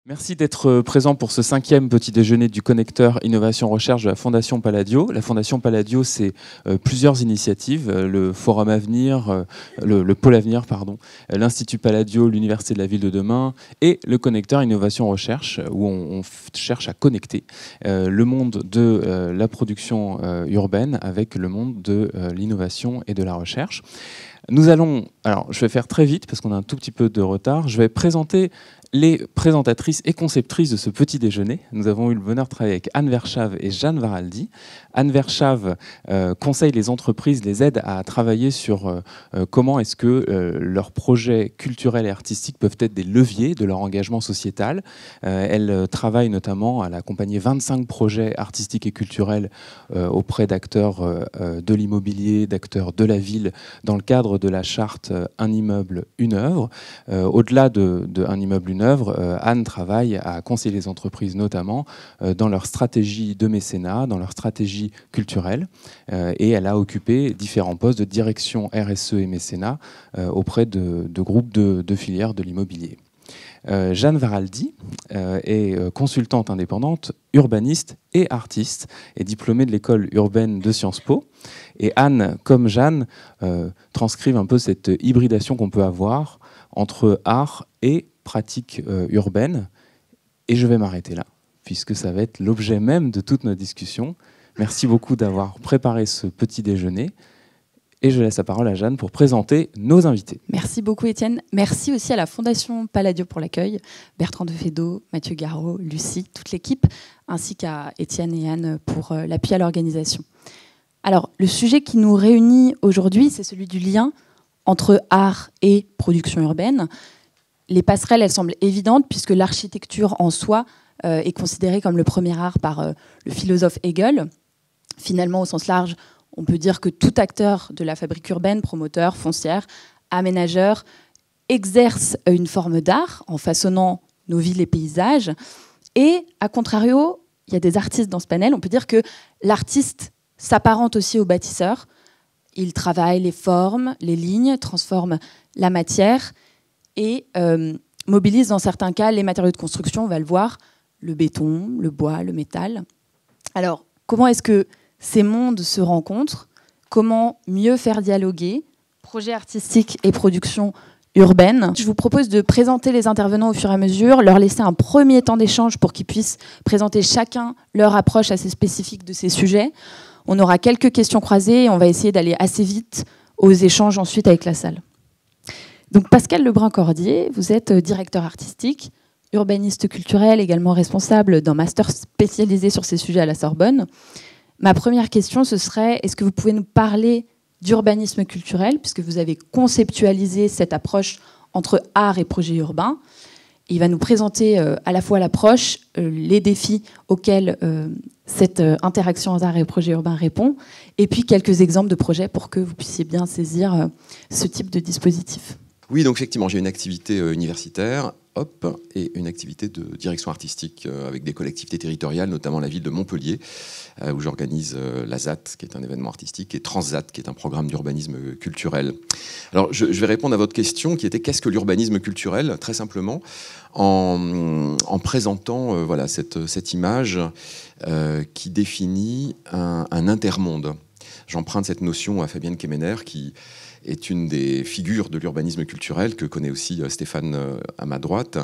Merci d'être présent pour ce 5e petit déjeuner du connecteur Innovation Recherche de la Fondation Palladio. La Fondation Palladio, c'est plusieurs initiatives, le Forum Avenir, le Pôle Avenir, pardon, l'Institut Palladio, l'Université de la Ville de demain et le connecteur Innovation Recherche, où on cherche à connecter le monde de la production urbaine avec le monde de l'innovation et de la recherche. Nous allons, alors je vais faire très vite parce qu'on a un tout petit peu de retard, je vais présenter les présentatrices et conceptrices de ce petit déjeuner. Nous avons eu le bonheur de travailler avec Anne Verschave et Jeanne Varaldi. Anne Verschave conseille les entreprises, les aide à travailler sur comment est-ce que leurs projets culturels et artistiques peuvent être des leviers de leur engagement sociétal. Elle travaille notamment à accompagner 25 projets artistiques et culturels auprès d'acteurs de l'immobilier, d'acteurs de la ville, dans le cadre de la charte Un immeuble, une œuvre. Au-delà de Un immeuble, une œuvre, Anne travaille à conseiller les entreprises notamment dans leur stratégie de mécénat, dans leur stratégie culturelle, et elle a occupé différents postes de direction RSE et mécénat auprès de groupes de filières de l'immobilier. Jeanne Varaldi est consultante indépendante, urbaniste et artiste, est diplômée de l'école urbaine de Sciences Po. Et Anne, comme Jeanne, transcrivent un peu cette hybridation qu'on peut avoir entre art et pratique urbaine. Et je vais m'arrêter là, puisque ça va être l'objet même de toute notre discussion. Merci beaucoup d'avoir préparé ce petit déjeuner. Et je laisse la parole à Jeanne pour présenter nos invités. Merci beaucoup Étienne. Merci aussi à la Fondation Palladio pour l'accueil, Bertrand Defedo, Mathieu Garot, Lucie, toute l'équipe, ainsi qu'à Étienne et Anne pour l'appui à l'organisation. Alors, le sujet qui nous réunit aujourd'hui, c'est celui du lien entre art et production urbaine. Les passerelles, elles semblent évidentes puisque l'architecture en soi est considérée comme le premier art par le philosophe Hegel. Finalement, au sens large, on peut dire que tout acteur de la fabrique urbaine, promoteur, foncière, aménageur, exerce une forme d'art en façonnant nos villes et paysages. Et, à contrario, il y a des artistes dans ce panel. On peut dire que l'artiste s'apparente aussi au bâtisseur. Il travaille les formes, les lignes, transforme la matière et mobilise dans certains cas les matériaux de construction, on va le voir, le béton, le bois, le métal. Alors, comment est-ce que ces mondes se rencontrent? Comment mieux faire dialoguer projet artistique et production urbaine? Je vous propose de présenter les intervenants au fur et à mesure, leur laisser un premier temps d'échange pour qu'ils puissent présenter chacun leur approche assez spécifique de ces sujets. On aura quelques questions croisées et on va essayer d'aller assez vite aux échanges ensuite avec la salle. Donc Pascal Lebrun-Cordier, vous êtes directeur artistique, urbaniste culturel, également responsable d'un master spécialisé sur ces sujets à la Sorbonne. Ma première question, ce serait, est-ce que vous pouvez nous parler d'urbanisme culturel, puisque vous avez conceptualisé cette approche entre art et projet urbain? Il va nous présenter à la fois l'approche, les défis auxquels cette interaction entre art et projet urbain répond, et puis quelques exemples de projets pour que vous puissiez bien saisir ce type de dispositif. Oui, donc effectivement, j'ai une activité universitaire, et une activité de direction artistique avec des collectivités territoriales, notamment la ville de Montpellier, où j'organise l'ASAT, qui est un événement artistique, et Transat, qui est un programme d'urbanisme culturel. Alors, je vais répondre à votre question, qui était qu'est-ce que l'urbanisme culturel, très simplement, en présentant voilà, cette image qui définit un intermonde. J'emprunte cette notion à Fabienne Kemener, qui est une des figures de l'urbanisme culturel que connaît aussi Stéphane à ma droite.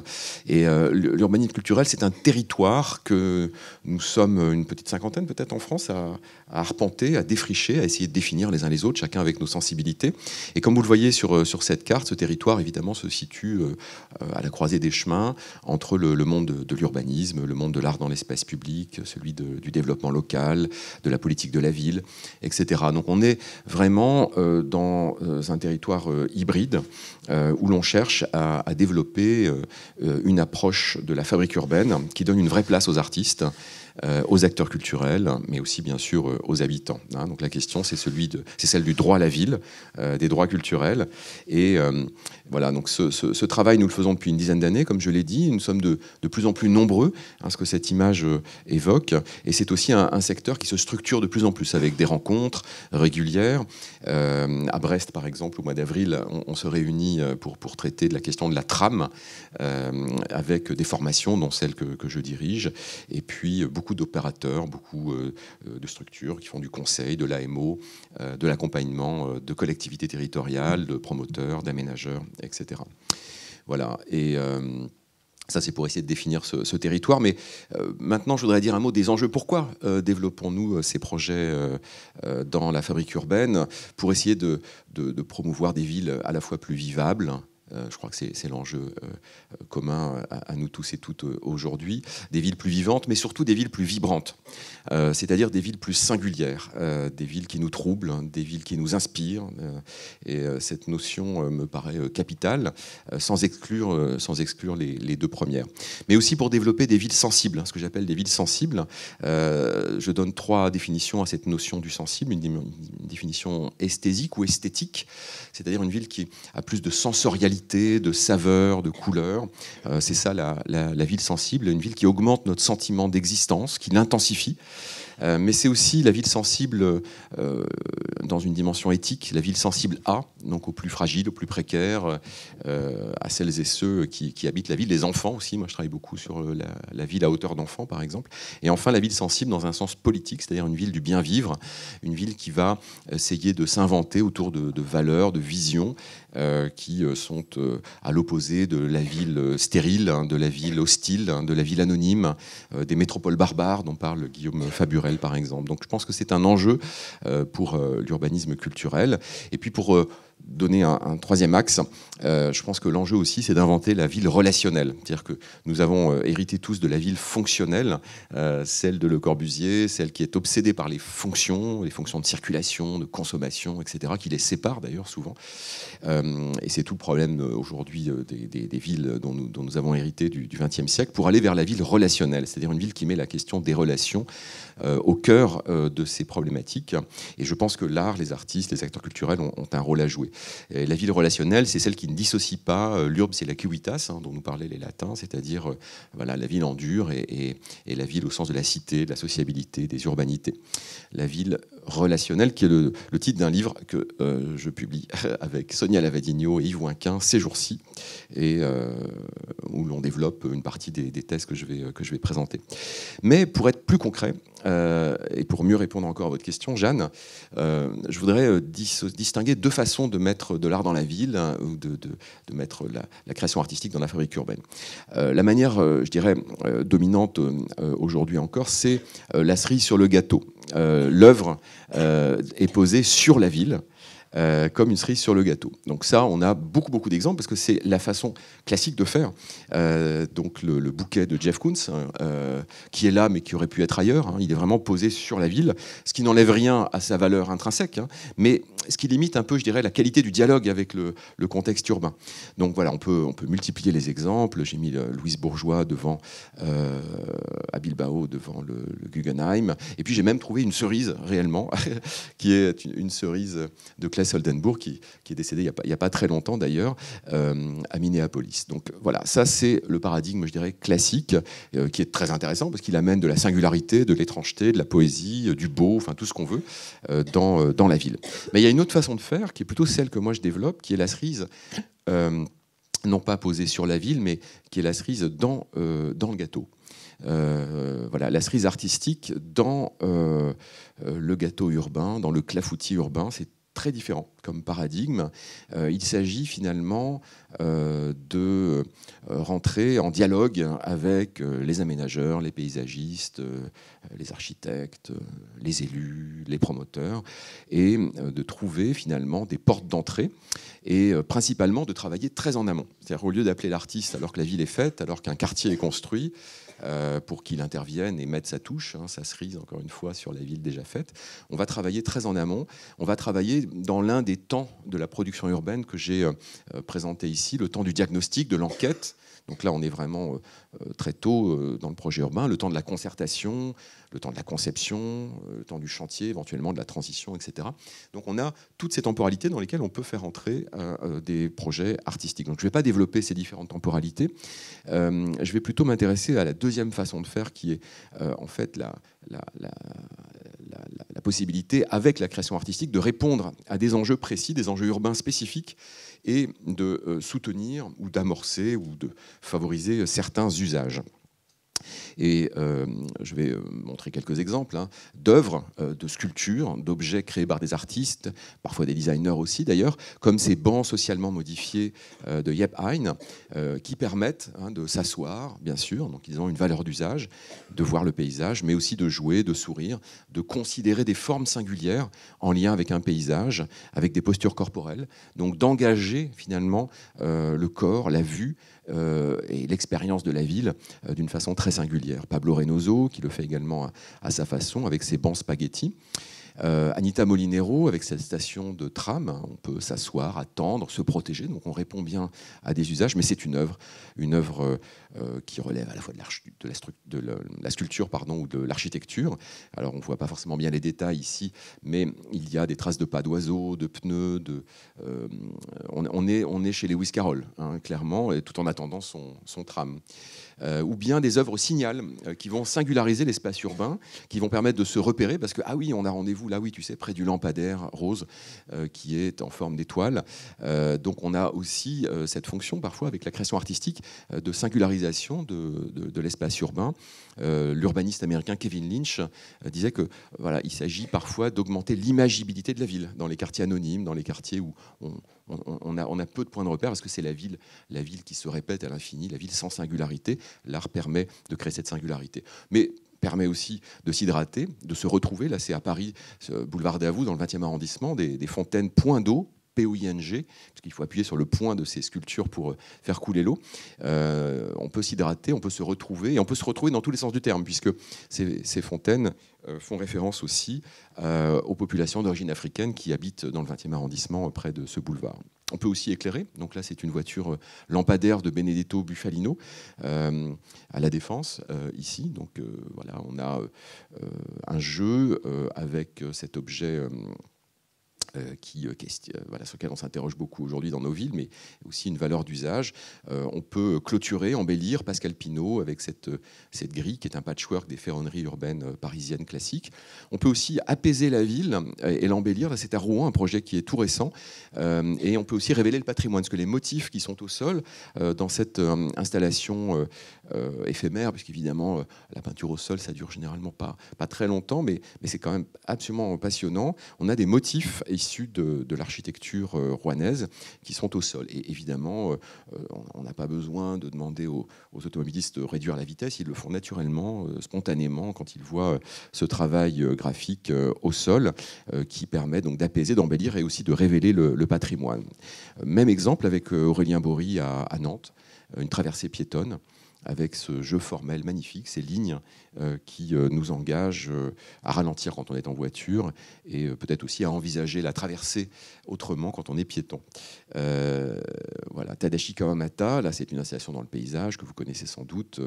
Et l'urbanisme culturel, c'est un territoire que nous sommes une petite cinquantaine peut-être en France à arpenter, à défricher, à essayer de définir les uns les autres, chacun avec nos sensibilités. Et comme vous le voyez sur cette carte, ce territoire évidemment se situe à la croisée des chemins entre le monde de l'urbanisme, le monde de l'art dans l'espace public, celui du développement local, de la politique de la ville, etc. Donc on est vraiment dans un territoire hybride où l'on cherche à développer une approche de la fabrique urbaine qui donne une vraie place aux artistes aux acteurs culturels, mais aussi bien sûr aux habitants. Donc la question, c'est celle du droit à la ville, des droits culturels. Et voilà, donc ce travail, nous le faisons depuis une dizaine d'années, comme je l'ai dit. Nous sommes de plus en plus nombreux, ce que cette image évoque. Et c'est aussi un secteur qui se structure de plus en plus avec des rencontres régulières. À Brest, par exemple, au mois d'avril, on se réunit pour traiter de la question de la trame, avec des formations, dont celle que je dirige, et puis beaucoup d'opérateurs, beaucoup de structures qui font du conseil, de l'AMO, de l'accompagnement, de collectivités territoriales, de promoteurs, d'aménageurs, etc. Voilà. Et ça, c'est pour essayer de définir ce territoire. Mais maintenant, je voudrais dire un mot des enjeux. Pourquoi développons-nous ces projets dans la fabrique urbaine? Pour essayer de promouvoir des villes à la fois plus vivables. Je crois que c'est l'enjeu commun à nous tous et toutes aujourd'hui. Des villes plus vivantes, mais surtout des villes plus vibrantes. C'est-à-dire des villes plus singulières, des villes qui nous troublent, des villes qui nous inspirent. Et cette notion me paraît capitale, sans exclure les deux premières. Mais aussi pour développer des villes sensibles, ce que j'appelle des villes sensibles. Je donne 3 définitions à cette notion du sensible. Une définition esthésique ou esthétique, c'est-à-dire une ville qui a plus de sensorialité, de saveur, de couleur. C'est ça la ville sensible, une ville qui augmente notre sentiment d'existence, qui l'intensifie. Mais c'est aussi la ville sensible dans une dimension éthique, la ville sensible donc aux plus fragiles, aux plus précaires, à celles et ceux qui habitent la ville, les enfants aussi. Moi, je travaille beaucoup sur la ville à hauteur d'enfants, par exemple. Et enfin, la ville sensible dans un sens politique, c'est-à-dire une ville du bien vivre, une ville qui va essayer de s'inventer autour de valeurs, de visions qui sont à l'opposé de la ville stérile, de la ville hostile, de la ville anonyme, des métropoles barbares dont parle Guillaume Faburel, par exemple. Donc je pense que c'est un enjeu pour l'urbanisme culturel. Et puis pour donner un troisième axe, je pense que l'enjeu aussi, c'est d'inventer la ville relationnelle. C'est-à-dire que nous avons hérité tous de la ville fonctionnelle, celle de Le Corbusier, celle qui est obsédée par les fonctions de circulation, de consommation, etc., qui les séparent d'ailleurs souvent. Et c'est tout le problème aujourd'hui des villes dont nous avons hérité du XXe siècle, pour aller vers la ville relationnelle, c'est-à-dire une ville qui met la question des relations au cœur de ces problématiques. Et je pense que l'art, les artistes, les acteurs culturels ont un rôle à jouer. Et la ville relationnelle, c'est celle qui ne dissocie pas l'urbe, c'est la civitas, dont nous parlaient les latins, c'est-à-dire voilà, la ville en dur et la ville au sens de la cité, de la sociabilité, des urbanités. La ville relationnelle, qui est le titre d'un livre que je publie avec Sonia Lavadino et Yves Ouinquin ces jours-ci, et où l'on développe une partie des thèses que je vais présenter. Mais pour être plus concret, et pour mieux répondre encore à votre question, Jeanne, je voudrais distinguer 2 façons de mettre de l'art dans la ville, ou de mettre la création artistique dans la fabrique urbaine. La manière, je dirais, dominante aujourd'hui encore, c'est la cerise sur le gâteau. L'œuvre est posée sur la ville, comme une cerise sur le gâteau. Donc ça, on a beaucoup d'exemples, parce que c'est la façon classique de faire. Donc le bouquet de Jeff Koons, qui est là, mais qui aurait pu être ailleurs, il est vraiment posé sur la ville, ce qui n'enlève rien à sa valeur intrinsèque, mais ce qui limite un peu, je dirais, la qualité du dialogue avec le contexte urbain. Donc voilà, on peut multiplier les exemples. J'ai mis Louise Bourgeois à Bilbao, devant le Guggenheim. Et puis j'ai même trouvé une cerise, réellement, qui est une cerise de Claes Oldenburg, qui est décédé il n'y a pas très longtemps d'ailleurs, à Minneapolis. Donc voilà, ça c'est le paradigme, je dirais, classique, qui est très intéressant, parce qu'il amène de la singularité, de l'étrangeté, de la poésie, du beau, enfin tout ce qu'on veut, dans la ville. Mais il y a une autre façon de faire, qui est plutôt celle que moi je développe, qui est la cerise, non pas posée sur la ville, mais qui est la cerise dans le gâteau. Voilà, la cerise artistique dans le gâteau urbain, dans le clafoutis urbain, c'est très différent comme paradigme. Il s'agit finalement de rentrer en dialogue avec les aménageurs, les paysagistes, les architectes, les élus, les promoteurs, et de trouver finalement des portes d'entrée, et principalement de travailler très en amont. C'est-à-dire, au lieu d'appeler l'artiste alors que la ville est faite, alors qu'un quartier est construit, pour qu'il intervienne et mette sa touche, sa cerise, encore une fois, sur la ville déjà faite, on va travailler très en amont. On va travailler dans l'un des temps de la production urbaine que j'ai présenté ici, le temps du diagnostic, de l'enquête. Donc là, on est vraiment très tôt dans le projet urbain, le temps de la concertation, le temps de la conception, le temps du chantier, éventuellement de la transition, etc. Donc on a toutes ces temporalités dans lesquelles on peut faire entrer des projets artistiques. Donc je ne vais pas développer ces différentes temporalités. Je vais plutôt m'intéresser à la deuxième façon de faire, qui est en fait la possibilité, avec la création artistique, de répondre à des enjeux précis, des enjeux urbains spécifiques, et de soutenir ou d'amorcer ou de favoriser certains usages. Et je vais montrer quelques exemples d'œuvres, de sculptures, d'objets créés par des artistes, parfois des designers aussi d'ailleurs, comme ces bancs socialement modifiés de Yep Hein, qui permettent de s'asseoir, bien sûr, donc ils ont une valeur d'usage, de voir le paysage, mais aussi de jouer, de sourire, de considérer des formes singulières en lien avec un paysage, avec des postures corporelles, donc d'engager finalement le corps, la vue et l'expérience de la ville d'une façon très singulière. Pablo Reynoso, qui le fait également à sa façon, avec ses bancs spaghetti. Anita Molinero, avec cette station de tram, on peut s'asseoir, attendre, se protéger, donc on répond bien à des usages, mais c'est une œuvre qui relève à la fois de la sculpture ou de l'architecture. Alors on ne voit pas forcément bien les détails ici, mais il y a des traces de pas d'oiseaux, de pneus, on est chez Lewis Carroll, clairement, et tout en attendant son tram. Ou bien des œuvres signal qui vont singulariser l'espace urbain, qui vont permettre de se repérer, parce que, ah oui, on a rendez-vous là, oui, tu sais, près du lampadaire rose, qui est en forme d'étoile. Donc on a aussi cette fonction, parfois, avec la création artistique, de singularisation de l'espace urbain. L'urbaniste américain Kevin Lynch disait que voilà, il s'agit parfois d'augmenter l'imagibilité de la ville, dans les quartiers anonymes, dans les quartiers où on a peu de points de repère, parce que c'est la ville qui se répète à l'infini, la ville sans singularité. L'art permet de créer cette singularité. Mais permet aussi de s'hydrater, de se retrouver. Là, c'est à Paris, boulevard Davout, dans le 20e arrondissement, des fontaines point d'eau, P-O-I-N-G, parce qu'il faut appuyer sur le point de ces sculptures pour faire couler l'eau. On peut s'hydrater, on peut se retrouver, et on peut se retrouver dans tous les sens du terme, puisque ces fontaines font référence aussi aux populations d'origine africaine qui habitent dans le 20e arrondissement près de ce boulevard. On peut aussi éclairer. Donc là, c'est une voiture lampadaire de Benedetto Bufalino à La Défense, ici. Donc voilà, on a un jeu avec cet objet sur lequel on s'interroge beaucoup aujourd'hui dans nos villes, mais aussi une valeur d'usage. On peut clôturer, embellir Pascal Pinault avec cette grille qui est un patchwork des ferronneries urbaines parisiennes classiques. On peut aussi apaiser la ville et l'embellir. Là, c'est à Rouen, un projet qui est tout récent. Et on peut aussi révéler le patrimoine, parce que les motifs qui sont au sol dans cette installation éphémère, puisqu'évidemment, la peinture au sol, ça dure généralement pas très longtemps, mais c'est quand même absolument passionnant. On a des motifs issus de l'architecture rouennaise qui sont au sol. Et évidemment, on n'a pas besoin de demander aux automobilistes de réduire la vitesse. Ils le font naturellement, spontanément, quand ils voient ce travail graphique au sol qui permet donc d'apaiser, d'embellir et aussi de révéler le patrimoine. Même exemple avec Aurélien Bory à Nantes, une traversée piétonne, avec ce jeu formel magnifique, ces lignes qui nous engagent à ralentir quand on est en voiture et peut-être aussi à envisager la traversée autrement quand on est piéton. Voilà, Tadashi Kawamata, là c'est une installation dans le paysage que vous connaissez sans doute,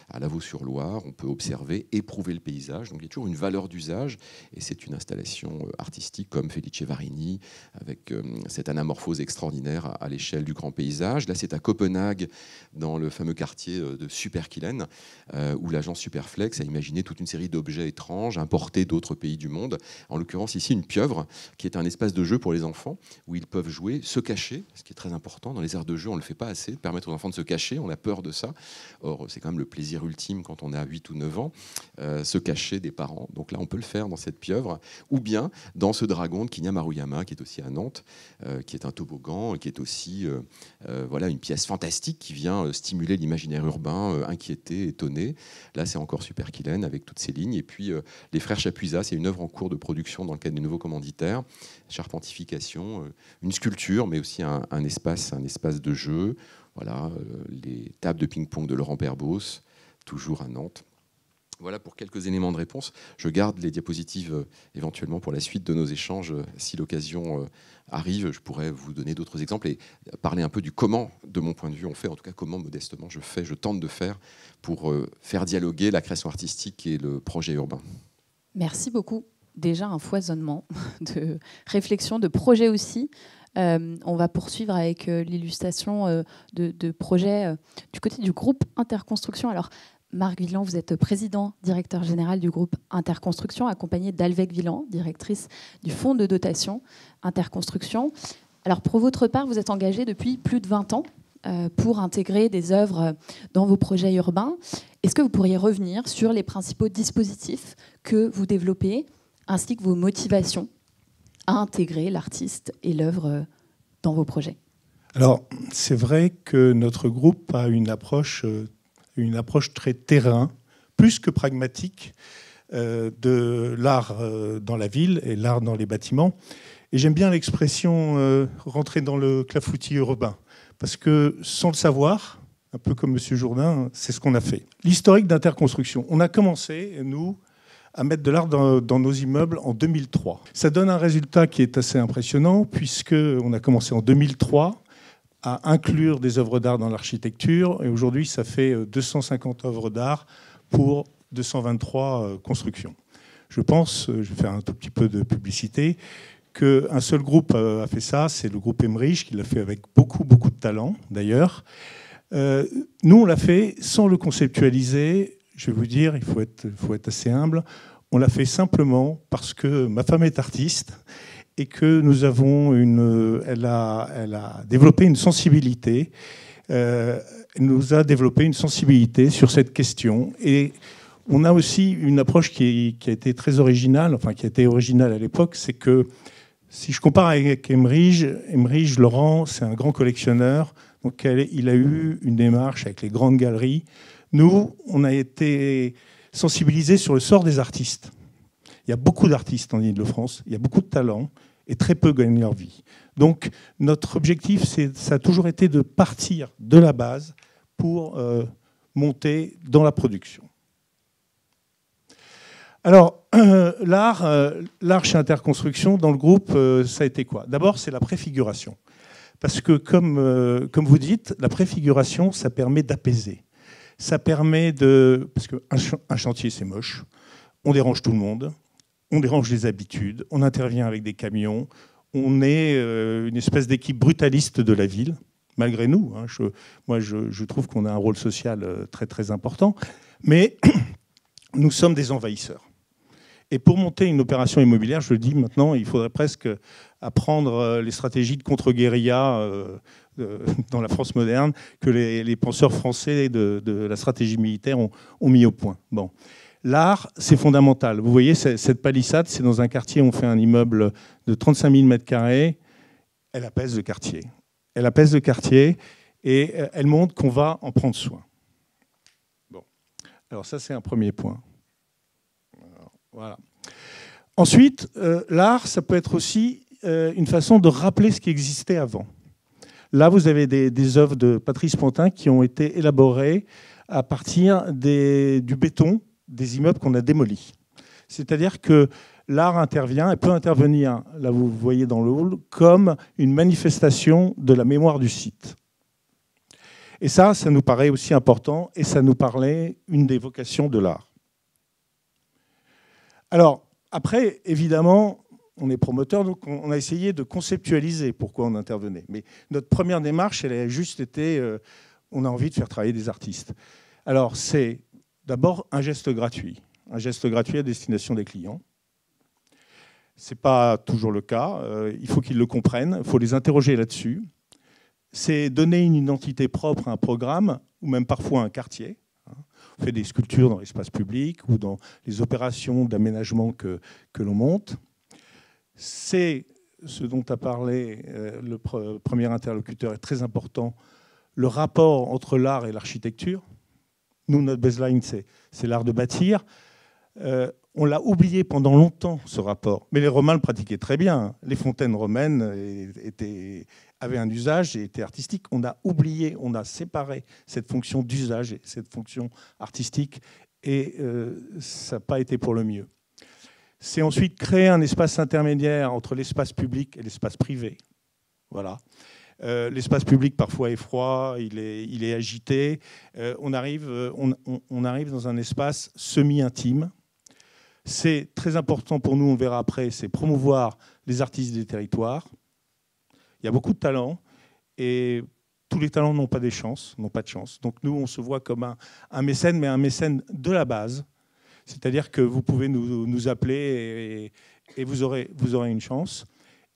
à Lavaux-sur-Loire. On peut observer, éprouver le paysage, donc il y a toujours une valeur d'usage, et c'est une installation artistique comme Felice Varini, avec cette anamorphose extraordinaire à l'échelle du grand paysage. Là c'est à Copenhague, dans le fameux quartier de Superkillen, où l'agence Superflex a imaginé toute une série d'objets étranges importés d'autres pays du monde. En l'occurrence ici une pieuvre, qui est un espace de jeu pour les enfants, où ils peuvent jouer, se cacher, ce qui est très important. Dans les aires de jeu, on ne le fait pas assez, de permettre aux enfants de se cacher, on a peur de ça. Or, c'est quand même le plaisir ultime quand on a 8 ou 9 ans, se cacher des parents. Donc là, on peut le faire dans cette pieuvre, ou bien dans ce dragon de Kinya Maruyama, qui est aussi à Nantes, qui est un toboggan, qui est aussi voilà, une pièce fantastique qui vient stimuler l'imaginaire urbain, inquiété, étonné. Là, c'est encore Superkillen avec toutes ces lignes. Et puis, les frères Chapuisat, c'est une œuvre en cours de production dans le cadre des nouveaux commanditaires. Charpentification, une sculpture, mais aussi un espace de jeu. Voilà, les tables de ping-pong de Laurent Perbos, toujours à Nantes. Voilà pour quelques éléments de réponse. Je garde les diapositives éventuellement pour la suite de nos échanges. Si l'occasion arrive, je pourrais vous donner d'autres exemples et parler un peu du comment, de mon point de vue, on fait, en tout cas comment modestement je tente de faire pour faire dialoguer la création artistique et le projet urbain. Merci beaucoup. Déjà un foisonnement de réflexion, de projets aussi. On va poursuivre avec l'illustration de projets du côté du groupe Interconstruction. Alors, Marc Villan, vous êtes président, directeur général du groupe Interconstruction, accompagné d'Alvec Villan, directrice du fonds de dotation Interconstruction. Alors, pour votre part, vous êtes engagé depuis plus de 20 ans pour intégrer des œuvres dans vos projets urbains. Est-ce que vous pourriez revenir sur les principaux dispositifs que vous développez, ainsi que vos motivations à intégrer l'artiste et l'œuvre dans vos projets? Alors, c'est vrai que notre groupe a une approche très terrain, plus que pragmatique, de l'art dans la ville et l'art dans les bâtiments. Et j'aime bien l'expression rentrer dans le clafoutis urbain, parce que sans le savoir, un peu comme M. Jourdain, c'est ce qu'on a fait. L'historique d'Interconstruction. On a commencé, nous, à mettre de l'art dans nos immeubles en 2003. Ça donne un résultat qui est assez impressionnant, puisqu'on a commencé en 2003 à inclure des œuvres d'art dans l'architecture. Et aujourd'hui, ça fait 250 œuvres d'art pour 223 constructions. Je pense, je vais faire un tout petit peu de publicité, qu'un seul groupe a fait ça, c'est le groupe Emmerich, qui l'a fait avec beaucoup, beaucoup de talent, d'ailleurs. Nous, on l'a fait sans le conceptualiser. Je vais vous dire, il faut être assez humble. On l'a fait simplement parce que ma femme est artiste et que nous avons elle a développé une sensibilité. Elle nous a développé une sensibilité sur cette question. Et on a aussi une approche qui a été très originale, enfin qui a été originale à l'époque, c'est que si je compare avec Emmerich, Laurent, c'est un grand collectionneur. Donc il a eu une démarche avec les grandes galeries. Nous, on a été sensibilisés sur le sort des artistes. Il y a beaucoup d'artistes en Île-de-France, il y a beaucoup de talents, et très peu gagnent leur vie. Donc notre objectif, ça a toujours été de partir de la base pour monter dans la production. Alors, l'art chez Interconstruction, dans le groupe, ça a été quoi? D'abord, c'est la préfiguration. Parce que, comme vous dites, la préfiguration, ça permet d'apaiser. Ça permet de... Parce qu'un chantier, c'est moche. On dérange tout le monde. On dérange les habitudes. On intervient avec des camions. On est une espèce d'équipe brutaliste de la ville, malgré nous. Hein. Moi, je trouve qu'on a un rôle social très, très important. Mais nous sommes des envahisseurs. Et pour monter une opération immobilière, je le dis maintenant, il faudrait presque apprendre les stratégies de contre-guérilla dans la France moderne que les penseurs français de la stratégie militaire ont mis au point. Bon. L'art, c'est fondamental. Vous voyez, cette palissade, c'est dans un quartier, on fait un immeuble de 35 000 m², elle apaise le quartier. Elle apaise le quartier et elle montre qu'on va en prendre soin. Bon. Alors ça, c'est un premier point. Voilà. Ensuite, l'art, ça peut être aussi une façon de rappeler ce qui existait avant. Là, vous avez des œuvres de Patrice Pontin qui ont été élaborées à partir du béton des immeubles qu'on a démolis. C'est-à-dire que l'art intervient et peut intervenir, là vous voyez dans le hall, comme une manifestation de la mémoire du site. Et ça nous paraît aussi important et ça nous parlait une des vocations de l'art. Alors, après, évidemment, on est promoteur, donc on a essayé de conceptualiser pourquoi on intervenait. Mais notre première démarche, elle a juste été, on a envie de faire travailler des artistes. Alors, c'est d'abord un geste gratuit à destination des clients. Ce n'est pas toujours le cas, il faut qu'ils le comprennent, il faut les interroger là-dessus. C'est donner une identité propre à un programme, ou même parfois à un quartier. On fait des sculptures dans l'espace public ou dans les opérations d'aménagement que l'on monte. C'est ce dont a parlé le premier interlocuteur, est très important, le rapport entre l'art et l'architecture. Nous, notre baseline, c'est l'art de bâtir. On l'a oublié pendant longtemps, ce rapport. Mais les Romains le pratiquaient très bien. Les fontaines romaines avaient un usage et étaient artistiques. On a oublié, on a séparé cette fonction d'usage et cette fonction artistique. et ça n'a pas été pour le mieux. C'est ensuite créer un espace intermédiaire entre l'espace public et l'espace privé. Voilà. L'espace public parfois est froid, il est agité. On arrive dans un espace semi-intime. C'est très important pour nous, on verra après, c'est promouvoir les artistes des territoires. Il y a beaucoup de talents et tous les talents n'ont pas de chance. Donc nous, on se voit comme un mécène, mais un mécène de la base. C'est-à-dire que vous pouvez nous appeler et vous aurez une chance.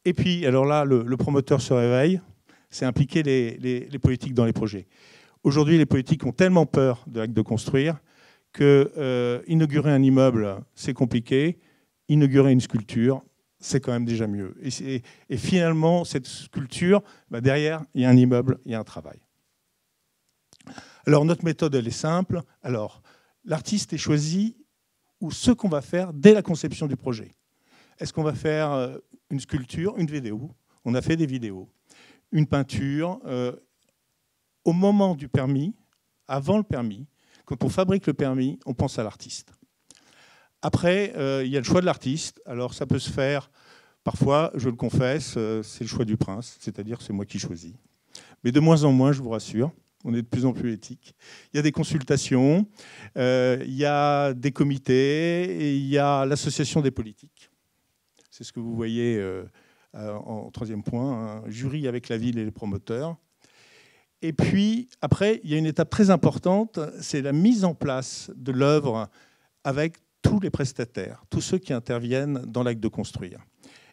Et puis, alors là, le promoteur se réveille, c'est impliquer les politiques dans les projets. Aujourd'hui, les politiques ont tellement peur de l'acte de construire que inaugurer un immeuble, c'est compliqué. Inaugurer une sculpture, c'est quand même déjà mieux. Et finalement, cette sculpture, derrière, il y a un immeuble, il y a un travail. Alors, notre méthode, elle est simple. Alors, l'artiste est choisi ou ce qu'on va faire dès la conception du projet. Est-ce qu'on va faire une sculpture, une vidéo? On a fait des vidéos. Une peinture. Au moment du permis, avant le permis, quand on fabrique le permis, on pense à l'artiste. Après, il y a le choix de l'artiste. Alors, ça peut se faire, parfois, je le confesse, c'est le choix du prince, c'est-à-dire c'est moi qui choisis. Mais de moins en moins, je vous rassure. On est de plus en plus éthique. Il y a des consultations, il y a des comités, et il y a l'association des politiques. C'est ce que vous voyez en troisième point, un jury avec la ville et les promoteurs. Et puis, après, il y a une étape très importante, c'est la mise en place de l'œuvre avec tous les prestataires, tous ceux qui interviennent dans l'acte de construire.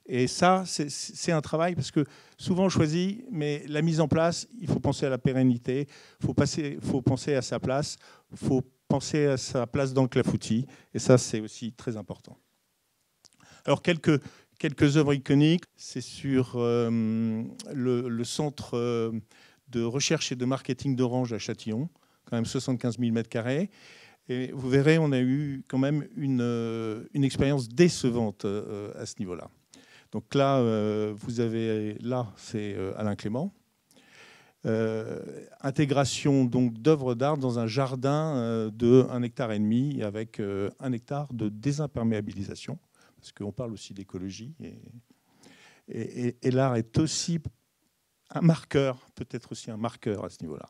Et ça, c'est un travail, parce que souvent on choisit, mais la mise en place, il faut penser à la pérennité, il faut penser à sa place, il faut penser à sa place dans le clafoutis, et ça, c'est aussi très important. Alors, quelques œuvres iconiques, c'est sur le centre de recherche et de marketing d'Orange à Châtillon, quand même 75 000 m². Et vous verrez, on a eu quand même une expérience décevante à ce niveau-là. Donc là, c'est Alain Clément. Intégration donc d'œuvres d'art dans un jardin de 1,5 hectare avec 1 hectare de désimperméabilisation, parce qu'on parle aussi d'écologie. Et l'art est aussi un marqueur, peut-être aussi un marqueur à ce niveau-là.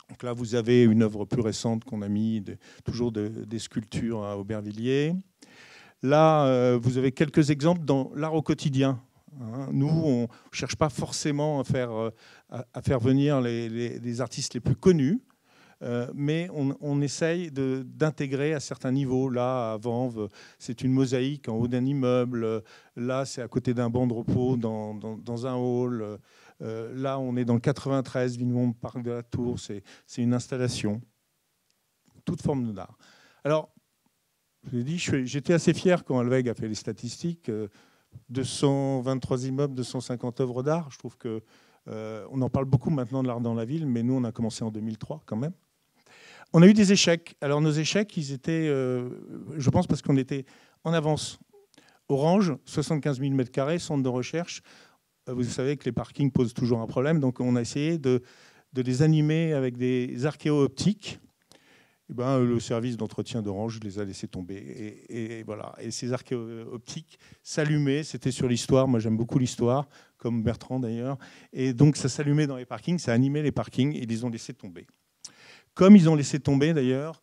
Donc là, vous avez une œuvre plus récente qu'on a mis, toujours des sculptures à Aubervilliers. Là, vous avez quelques exemples dans l'art au quotidien. Nous, on ne cherche pas forcément à faire venir les artistes les plus connus, mais on essaye d'intégrer à certains niveaux. Là, à Vanves, c'est une mosaïque en haut d'un immeuble. Là, c'est à côté d'un banc de repos dans un hall. Là, on est dans le 93, Villemont, Parc de la Tour. C'est une installation. Toute forme d'art. Alors, je vous ai dit, j'étais assez fier quand Alveg a fait les statistiques. 223 immeubles, 250 œuvres d'art. Je trouve qu'on en parle beaucoup maintenant de l'art dans la ville, mais nous, on a commencé en 2003 quand même. On a eu des échecs. Alors, nos échecs, ils étaient, je pense, parce qu'on était en avance. Orange, 75 000 m², centre de recherche. Vous savez que les parkings posent toujours un problème, donc on a essayé de les animer avec des archéo-optiques. Eh ben, le service d'entretien d'Orange les a laissés tomber. Et voilà. Et ces archéo-optiques s'allumaient, c'était sur l'histoire. Moi, j'aime beaucoup l'histoire, comme Bertrand d'ailleurs. Et donc, ça s'allumait dans les parkings, ça animait les parkings, et ils les ont laissés tomber. Comme ils ont laissé tomber d'ailleurs,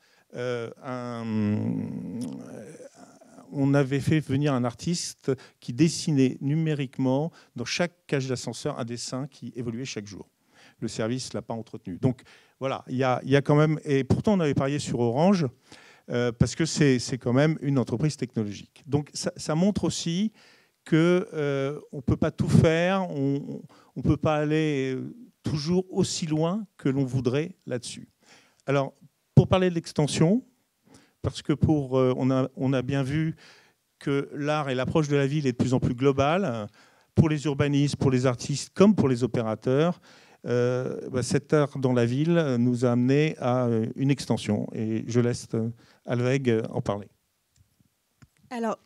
on avait fait venir un artiste qui dessinait numériquement dans chaque cage d'ascenseur un dessin qui évoluait chaque jour. Le service ne l'a pas entretenu. Donc voilà, il y a quand même... Et pourtant, on avait parié sur Orange, parce que c'est quand même une entreprise technologique. Donc ça montre aussi qu'on ne peut pas tout faire, on ne peut pas aller toujours aussi loin que l'on voudrait là-dessus. Alors, pour parler de l'extension, parce que on a bien vu que l'art et l'approche de la ville est de plus en plus globale, pour les urbanistes, pour les artistes, comme pour les opérateurs. Cet art dans la ville nous a amené à une extension. Et je laisse Alveg en parler. Alors,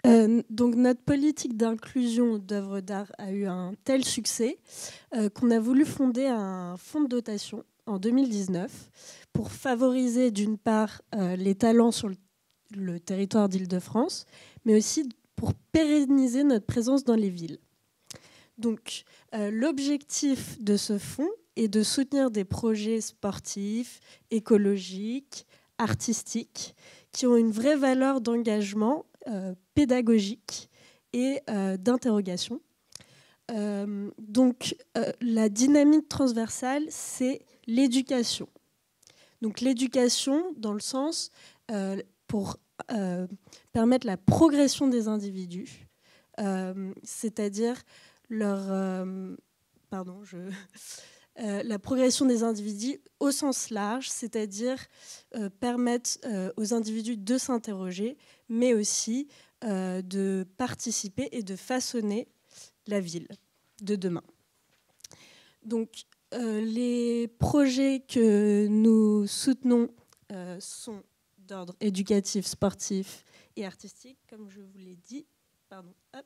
donc notre politique d'inclusion d'œuvres d'art a eu un tel succès qu'on a voulu fonder un fonds de dotation en 2019 pour favoriser d'une part les talents sur le territoire d'Île-de-France, mais aussi pour pérenniser notre présence dans les villes. Donc, l'objectif de ce fonds est de soutenir des projets sportifs, écologiques, artistiques, qui ont une vraie valeur d'engagement pédagogique et d'interrogation. Donc, la dynamique transversale, c'est l'éducation. Donc, l'éducation dans le sens pour permettre la progression des individus, c'est-à-dire la progression des individus au sens large, c'est-à-dire permettre aux individus de s'interroger, mais aussi de participer et de façonner la ville de demain. Donc, les projets que nous soutenons sont d'ordre éducatif, sportif et artistique, comme je vous l'ai dit. Pardon. Hop.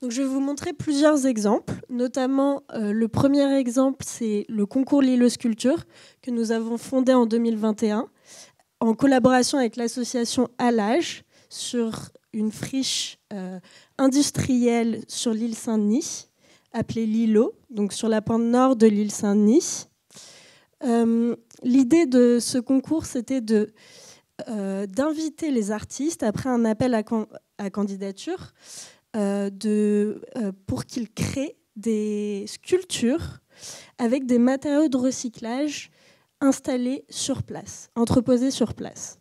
Donc je vais vous montrer plusieurs exemples, notamment le premier exemple, c'est le concours Lilo Sculpture que nous avons fondé en 2021 en collaboration avec l'association Alage sur une friche industrielle sur l'île Saint-Denis, appelée Lilo, donc sur la pointe nord de l'île Saint-Denis. L'idée de ce concours, c'était d'inviter les artistes, après un appel à candidature, pour qu'ils créent des sculptures avec des matériaux de recyclage installés sur place, entreposés sur place.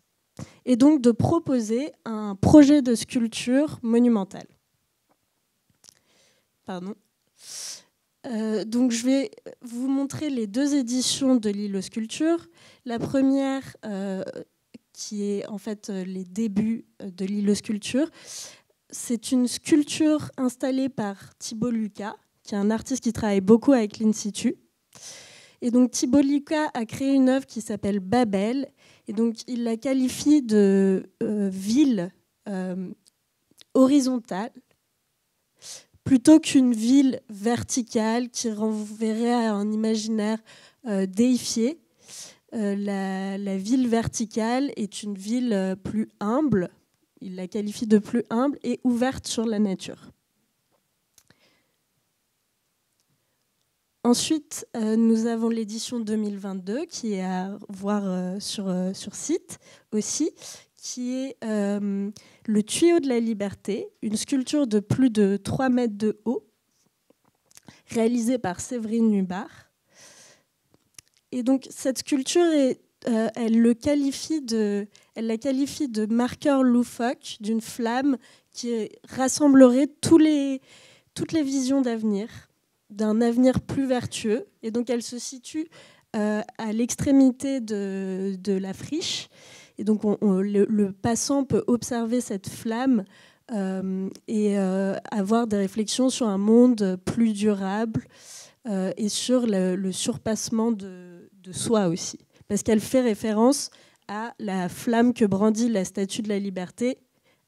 Et donc de proposer un projet de sculpture monumentale. Pardon. Donc je vais vous montrer les deux éditions de Lilo Sculpture. La première, qui est en fait les débuts de Lilo Sculpture, c'est une sculpture installée par Thibaut Lucas, qui est un artiste qui travaille beaucoup avec l'Institut. Et donc Thibaut Lucas a créé une œuvre qui s'appelle Babel, et donc il la qualifie de ville horizontale, plutôt qu'une ville verticale qui renverrait à un imaginaire déifié. La ville verticale est une ville plus humble, il la qualifie de plus humble et ouverte sur la nature. Ensuite, nous avons l'édition 2022 qui est à voir sur site aussi, qui est le tuyau de la liberté, une sculpture de plus de 3 mètres de haut, réalisée par Séverine Nubar. Et donc cette sculpture, elle la qualifie de marqueur loufoque, d'une flamme qui rassemblerait toutes les visions d'avenir, d'un avenir plus vertueux. Et donc elle se situe à l'extrémité de la friche. Et donc le passant peut observer cette flamme et avoir des réflexions sur un monde plus durable et sur le surpassement de soi aussi. Parce qu'elle fait référence à la flamme que brandit la Statue de la Liberté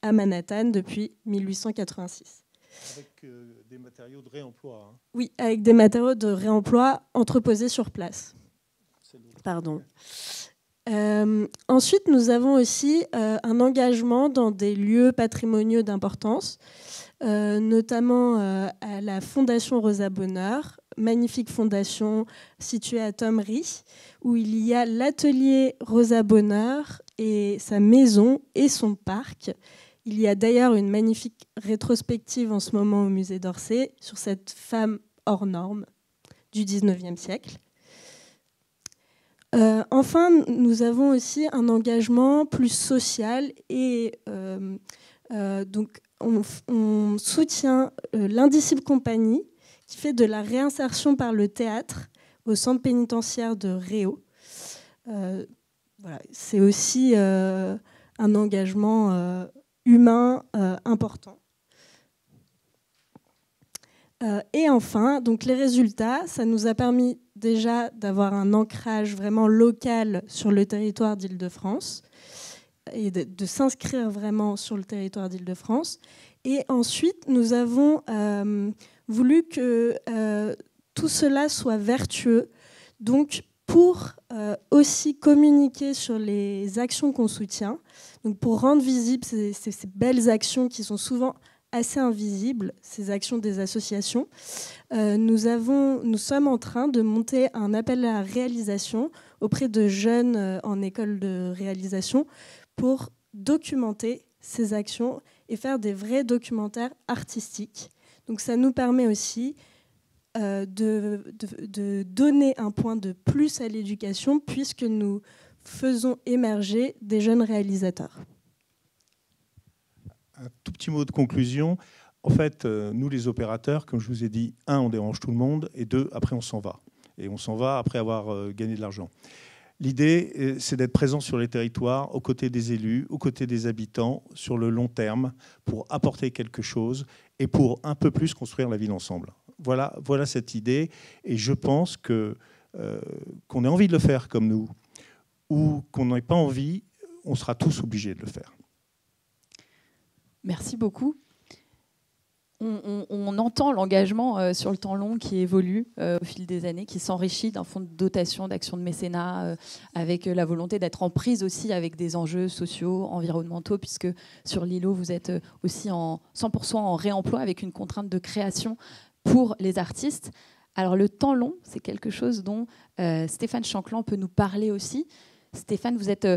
à Manhattan depuis 1886. Avec des matériaux de réemploi. Hein. Oui, avec des matériaux de réemploi entreposés sur place. Pardon. Ensuite, nous avons aussi un engagement dans des lieux patrimoniaux d'importance, notamment à la Fondation Rosa Bonheur, magnifique fondation située à Thomery, où il y a l'atelier Rosa Bonheur et sa maison et son parc. Il y a d'ailleurs une magnifique rétrospective en ce moment au musée d'Orsay sur cette femme hors norme du 19e siècle. Enfin, nous avons aussi un engagement plus social et donc on soutient l'Indicible Compagnie qui fait de la réinsertion par le théâtre au centre pénitentiaire de Réau. Voilà, c'est aussi un engagement humain important. Et enfin, donc les résultats, ça nous a permis déjà d'avoir un ancrage vraiment local sur le territoire d'Île-de-France et de s'inscrire vraiment sur le territoire d'Île-de-France. Et ensuite, nous avons voulu que tout cela soit vertueux. Donc, pour aussi communiquer sur les actions qu'on soutient, donc pour rendre visibles ces belles actions qui sont souvent assez invisibles, ces actions des associations, nous sommes en train de monter un appel à la réalisation auprès de jeunes en école de réalisation pour documenter ces actions et faire des vrais documentaires artistiques. Donc ça nous permet aussi de donner un point de plus à l'éducation puisque nous faisons émerger des jeunes réalisateurs. Un tout petit mot de conclusion. En fait, nous les opérateurs, comme je vous ai dit, 1, on dérange tout le monde, et 2, après on s'en va. Et on s'en va après avoir gagné de l'argent. L'idée, c'est d'être présent sur les territoires, aux côtés des élus, aux côtés des habitants, sur le long terme, pour apporter quelque chose et pour un peu plus construire la ville ensemble. Voilà cette idée. Et je pense qu'on ait envie de le faire comme nous, ou qu'on n'ait pas envie, on sera tous obligés de le faire. Merci beaucoup. On entend l'engagement sur le temps long qui évolue au fil des années, qui s'enrichit d'un fonds de dotation, d'actions de mécénat, avec la volonté d'être en prise aussi avec des enjeux sociaux, environnementaux, puisque sur l'îlot, vous êtes aussi en 100% en réemploi avec une contrainte de création pour les artistes. Alors le temps long, c'est quelque chose dont Stéphane Chanclan peut nous parler aussi. Stéphane, vous êtes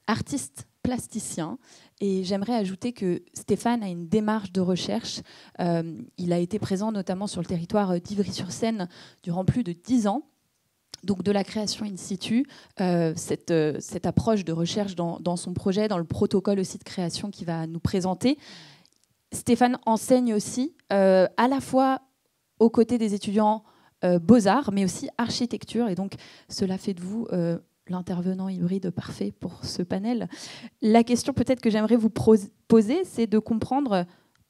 artiste plasticien. Et j'aimerais ajouter que Stéphane a une démarche de recherche. Il a été présent notamment sur le territoire d'Ivry-sur-Seine durant plus de 10 ans. Donc de la création in situ, cette approche de recherche dans son projet, dans le protocole aussi de création qu'il va nous présenter. Stéphane enseigne aussi à la fois aux côtés des étudiants beaux-arts, mais aussi architecture. Et donc cela fait de vous l'intervenant hybride parfait pour ce panel. La question peut-être que j'aimerais vous poser, c'est de comprendre,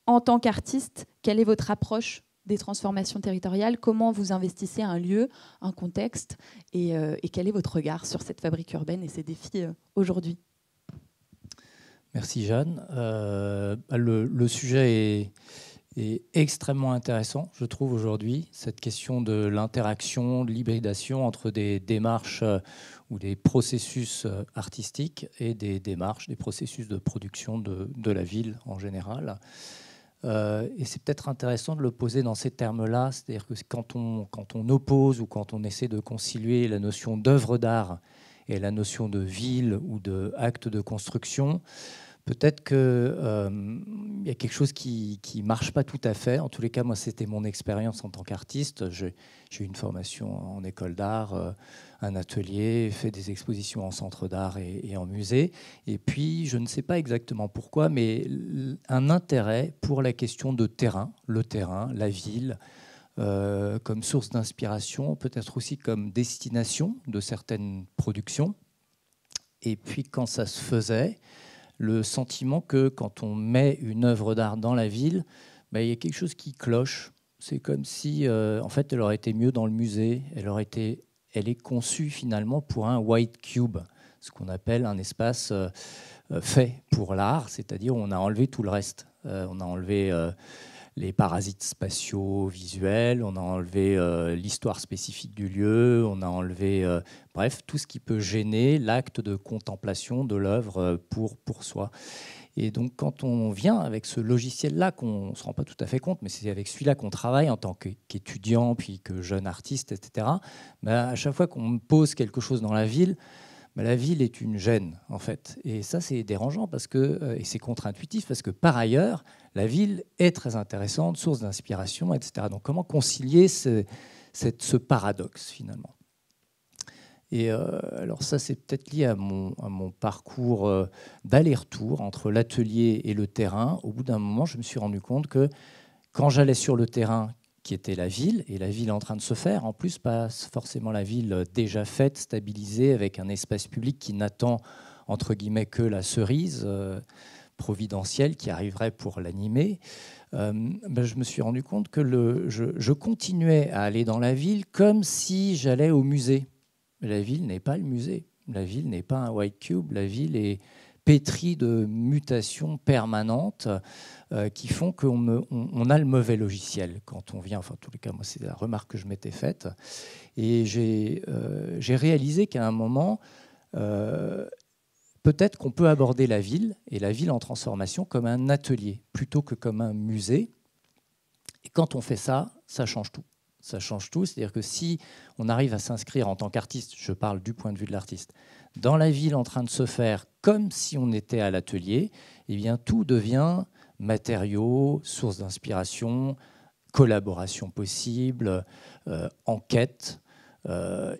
en tant qu'artiste, quelle est votre approche des transformations territoriales, comment vous investissez un lieu, un contexte, et quel est votre regard sur cette fabrique urbaine et ses défis aujourd'hui. Merci Jeanne. Le sujet est extrêmement intéressant, je trouve, aujourd'hui, cette question de l'interaction, de l'hybridation entre des démarches ou des processus artistiques et des démarches, des processus de production de la ville en général. Et c'est peut-être intéressant de le poser dans ces termes-là, c'est-à-dire que quand on oppose ou quand on essaie de concilier la notion d'œuvre d'art et la notion de ville ou d'acte de construction, peut-être qu'il y a quelque chose qui ne marche pas tout à fait. En tous les cas, moi, c'était mon expérience en tant qu'artiste. J'ai eu une formation en école d'art, un atelier, fait des expositions en centre d'art et en musée. Et puis, je ne sais pas exactement pourquoi, mais un intérêt pour la question de terrain, le terrain, la ville, comme source d'inspiration, peut-être aussi comme destination de certaines productions. Et puis, quand ça se faisait, le sentiment que quand on met une œuvre d'art dans la ville, il y a quelque chose qui cloche. C'est comme si, en fait, elle aurait été mieux dans le musée. Elle est conçue finalement pour un white cube, ce qu'on appelle un espace fait pour l'art, c'est-à-dire on a enlevé tout le reste. On a enlevé les parasites spatiaux visuels, on a enlevé l'histoire spécifique du lieu, on a enlevé, bref, tout ce qui peut gêner l'acte de contemplation de l'œuvre pour soi. Et donc, quand on vient avec ce logiciel-là, qu'on ne se rend pas tout à fait compte, mais c'est avec celui-là qu'on travaille en tant qu'étudiant, puis que jeune artiste, etc., à chaque fois qu'on pose quelque chose dans la ville est une gêne, en fait. Et ça, c'est dérangeant et c'est contre-intuitif, parce que par ailleurs, la ville est très intéressante, source d'inspiration, etc. Donc, comment concilier ce paradoxe, finalement ? Et alors ça, c'est peut-être lié à mon parcours d'aller-retour entre l'atelier et le terrain. Au bout d'un moment, je me suis rendu compte que quand j'allais sur le terrain, qui était la ville, et la ville est en train de se faire, en plus, pas forcément la ville déjà faite, stabilisée, avec un espace public qui n'attend, entre guillemets, que la cerise providentielle qui arriverait pour l'animer, je me suis rendu compte que je continuais à aller dans la ville comme si j'allais au musée. La ville n'est pas le musée. La ville n'est pas un white cube. La ville est pétrie de mutations permanentes qui font qu'on a le mauvais logiciel quand on vient. Enfin, en tous les cas, moi, c'est la remarque que je m'étais faite. Et j'ai réalisé qu'à un moment, peut-être qu'on peut aborder la ville et la ville en transformation comme un atelier plutôt que comme un musée. Et quand on fait ça, ça change tout. Ça change tout, c'est-à-dire que si on arrive à s'inscrire en tant qu'artiste, je parle du point de vue de l'artiste, dans la ville en train de se faire comme si on était à l'atelier, eh bien tout devient matériaux, source d'inspiration, collaboration possible, enquête,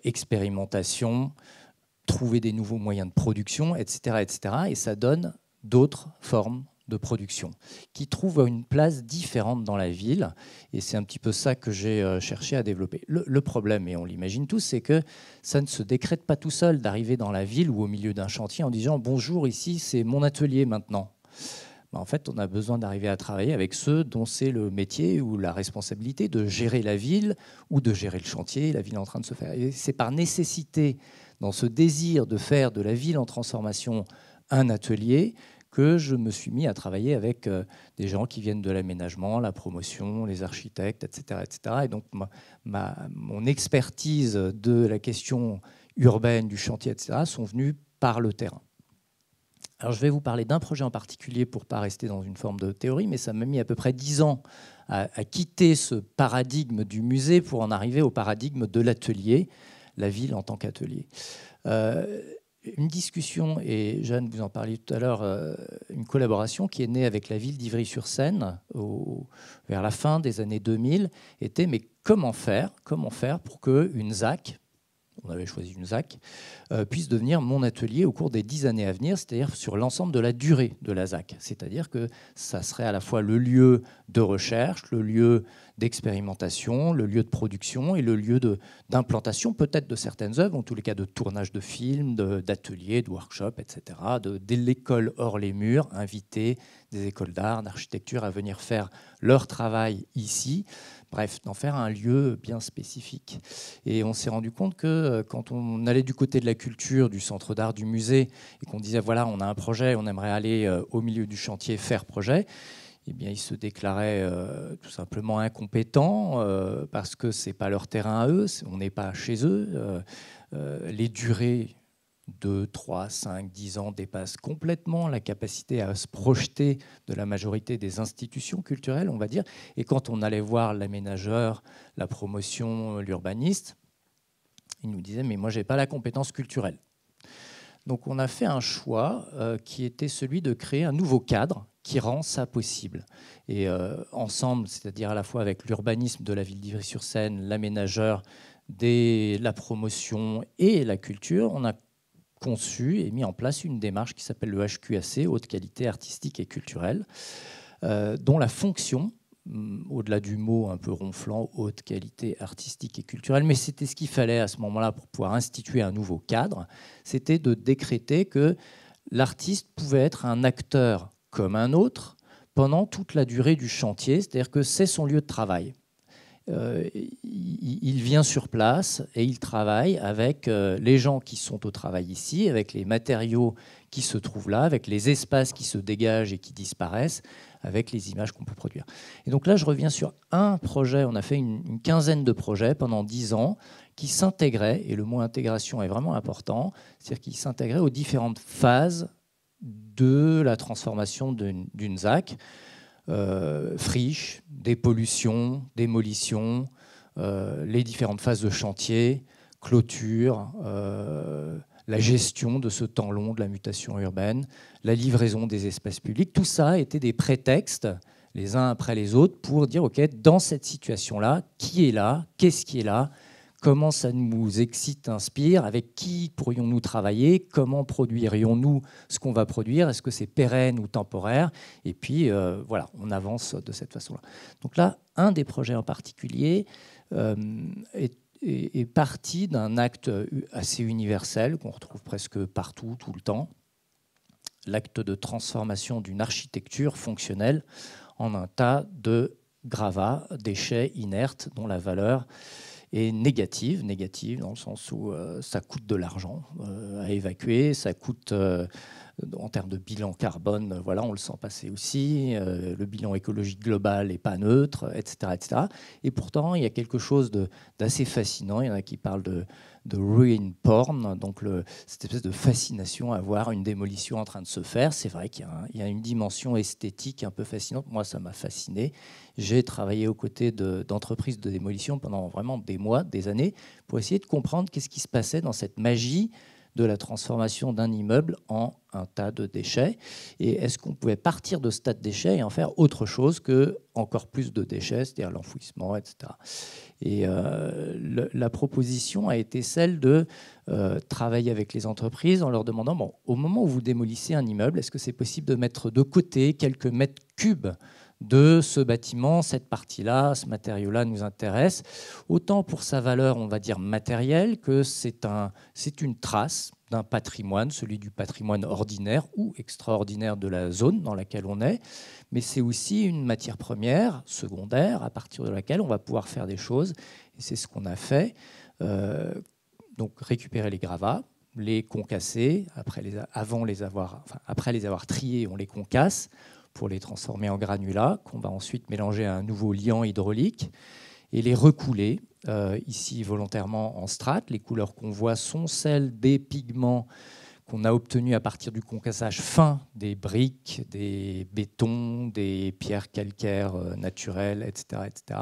expérimentation, trouver des nouveaux moyens de production, etc., etc. Et ça donne d'autres formes de production qui trouvent une place différente dans la ville. Et c'est un petit peu ça que j'ai cherché à développer. Le problème, et on l'imagine tous, c'est que ça ne se décrète pas tout seul d'arriver dans la ville ou au milieu d'un chantier en disant « Bonjour, ici, c'est mon atelier maintenant ». En fait, on a besoin d'arriver à travailler avec ceux dont c'est le métier ou la responsabilité de gérer la ville ou de gérer le chantier, la ville en train de se faire. Et c'est par nécessité, dans ce désir de faire de la ville en transformation un atelier, que je me suis mis à travailler avec des gens qui viennent de l'aménagement, la promotion, les architectes, etc. etc. Et donc, mon expertise de la question urbaine, du chantier, etc., sont venues par le terrain. Alors, je vais vous parler d'un projet en particulier pour ne pas rester dans une forme de théorie, mais ça m'a mis à peu près 10 ans à quitter ce paradigme du musée pour en arriver au paradigme de l'atelier, la ville en tant qu'atelier. Une discussion, et Jeanne, vous en parliez tout à l'heure, une collaboration qui est née avec la ville d'Ivry-sur-Seine vers la fin des années 2000, était mais comment faire pour qu'une ZAC, on avait choisi une ZAC, puisse devenir mon atelier au cours des 10 années à venir, c'est-à-dire sur l'ensemble de la durée de la ZAC. C'est-à-dire que ça serait à la fois le lieu de recherche, le lieu d'expérimentation, le lieu de production et le lieu d'implantation peut-être de certaines œuvres, en tous les cas de tournage de films, d'ateliers, de workshops, etc. De l'école hors les murs, inviter des écoles d'art, d'architecture à venir faire leur travail ici. Bref, d'en faire un lieu bien spécifique. Et on s'est rendu compte que quand on allait du côté de la culture, du centre d'art, du musée, et qu'on disait, voilà, on a un projet, on aimerait aller au milieu du chantier faire projet, eh bien, ils se déclaraient tout simplement incompétents parce que ce n'est pas leur terrain à eux, on n'est pas chez eux. Les durées 2, 3, 5, 10 ans dépassent complètement la capacité à se projeter de la majorité des institutions culturelles, on va dire. Et quand on allait voir l'aménageur, la promotion, l'urbaniste, il nous disait « mais moi, je n'ai pas la compétence culturelle ». Donc on a fait un choix qui était celui de créer un nouveau cadre qui rend ça possible. Et ensemble, c'est-à-dire à la fois avec l'urbanisme de la ville d'Ivry-sur-Seine, l'aménageur, la promotion et la culture, on a conçu et mis en place une démarche qui s'appelle le HQAC, Haute Qualité Artistique et Culturelle, dont la fonction, au-delà du mot un peu ronflant, haute qualité artistique et culturelle, mais c'était ce qu'il fallait à ce moment-là pour pouvoir instituer un nouveau cadre, c'était de décréter que l'artiste pouvait être un acteur comme un autre pendant toute la durée du chantier, c'est-à-dire que c'est son lieu de travail. Il vient sur place et il travaille avec les gens qui sont au travail ici, avec les matériaux qui se trouvent là, avec les espaces qui se dégagent et qui disparaissent, avec les images qu'on peut produire. Et donc là, je reviens sur un projet. On a fait une quinzaine de projets pendant 10 ans qui s'intégraient, et le mot intégration est vraiment important, c'est-à-dire qu'ils s'intégraient aux différentes phases de la transformation d'une ZAC. Friche, dépollution, démolition, les différentes phases de chantier, clôture, la gestion de ce temps long de la mutation urbaine, la livraison des espaces publics. Tout ça était des prétextes, les uns après les autres, pour dire, OK, dans cette situation-là, qui est là, qu'est-ce qui est là, comment ça nous excite, inspire, avec qui pourrions-nous travailler, comment produirions-nous ce qu'on va produire, est-ce que c'est pérenne ou temporaire, et puis voilà, on avance de cette façon-là. Donc là, un des projets en particulier est parti d'un acte assez universel qu'on retrouve presque partout, tout le temps, l'acte de transformation d'une architecture fonctionnelle en un tas de gravats, déchets inertes dont la valeur est négative dans le sens où ça coûte de l'argent à évacuer, ça coûte en termes de bilan carbone, voilà, on le sent passer aussi. Le bilan écologique global n'est pas neutre, etc., etc. Et pourtant, il y a quelque chose d'assez fascinant. Il y en a qui parlent de ruin porn, donc cette espèce de fascination à voir une démolition en train de se faire. C'est vrai qu'il y a une dimension esthétique un peu fascinante. Moi, ça m'a fasciné. J'ai travaillé aux côtés d'entreprises de démolition pendant vraiment des mois, des années, pour essayer de comprendre qu'est-ce qui se passait dans cette magie de la transformation d'un immeuble en un tas de déchets. Et est-ce qu'on pouvait partir de ce tas de déchets et en faire autre chose que encore plus de déchets, c'est-à-dire l'enfouissement, etc. Et la proposition a été celle de travailler avec les entreprises en leur demandant, bon, au moment où vous démolissez un immeuble, est-ce que c'est possible de mettre de côté quelques mètres cubes de ce bâtiment, cette partie-là, ce matériau-là nous intéresse, autant pour sa valeur, on va dire, matérielle, que c'est une trace d'un patrimoine, celui du patrimoine ordinaire ou extraordinaire de la zone dans laquelle on est, mais c'est aussi une matière première, secondaire, à partir de laquelle on va pouvoir faire des choses, et c'est ce qu'on a fait. Donc récupérer les gravats, les concasser, après les avoir triés, on les concasse, pour les transformer en granulats, qu'on va ensuite mélanger à un nouveau liant hydraulique et les recouler, ici volontairement en strates. Les couleurs qu'on voit sont celles des pigments qu'on a obtenus à partir du concassage fin des briques, des bétons, des pierres calcaires naturelles, etc., etc.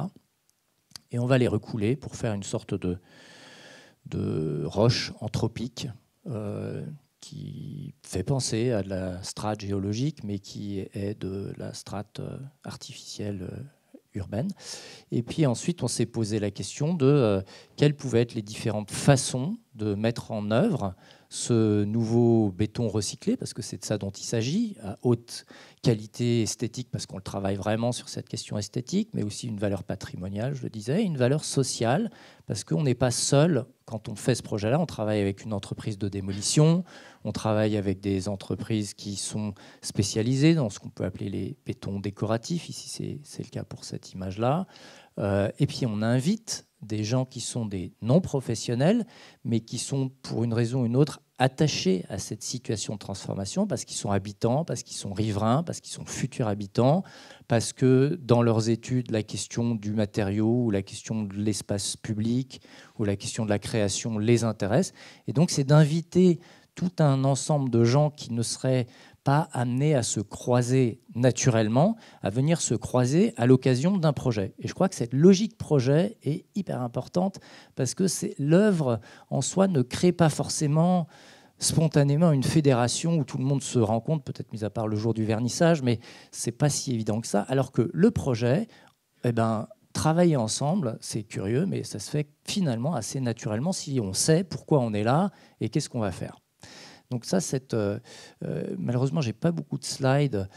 Et on va les recouler pour faire une sorte de roche anthropique, qui fait penser à de la strate géologique, mais qui est de la strate artificielle urbaine. Et puis ensuite, on s'est posé la question de quelles pouvaient être les différentes façons de mettre en œuvre ce nouveau béton recyclé, parce que c'est de ça dont il s'agit, à haute qualité esthétique, parce qu'on le travaille vraiment sur cette question esthétique, mais aussi une valeur patrimoniale, je le disais, une valeur sociale, parce qu'on n'est pas seul quand on fait ce projet-là. On travaille avec une entreprise de démolition, on travaille avec des entreprises qui sont spécialisées dans ce qu'on peut appeler les bétons décoratifs. Ici, c'est le cas pour cette image-là. Et puis, on invite des gens qui sont des non-professionnels, mais qui sont, pour une raison ou une autre, attachés à cette situation de transformation, parce qu'ils sont habitants, parce qu'ils sont riverains, parce qu'ils sont futurs habitants, parce que dans leurs études, la question du matériau ou la question de l'espace public ou la question de la création les intéresse. Et donc, c'est d'inviter tout un ensemble de gens qui ne seraient pas amenés à se croiser naturellement, à venir se croiser à l'occasion d'un projet. Et je crois que cette logique projet est hyper importante parce que l'œuvre en soi ne crée pas forcément spontanément une fédération où tout le monde se rencontre, peut-être mis à part le jour du vernissage, mais c'est pas si évident que ça. Alors que le projet, travailler ensemble, c'est curieux, mais ça se fait finalement assez naturellement si on sait pourquoi on est là et qu'est-ce qu'on va faire. Donc ça, malheureusement, je n'ai pas beaucoup de slides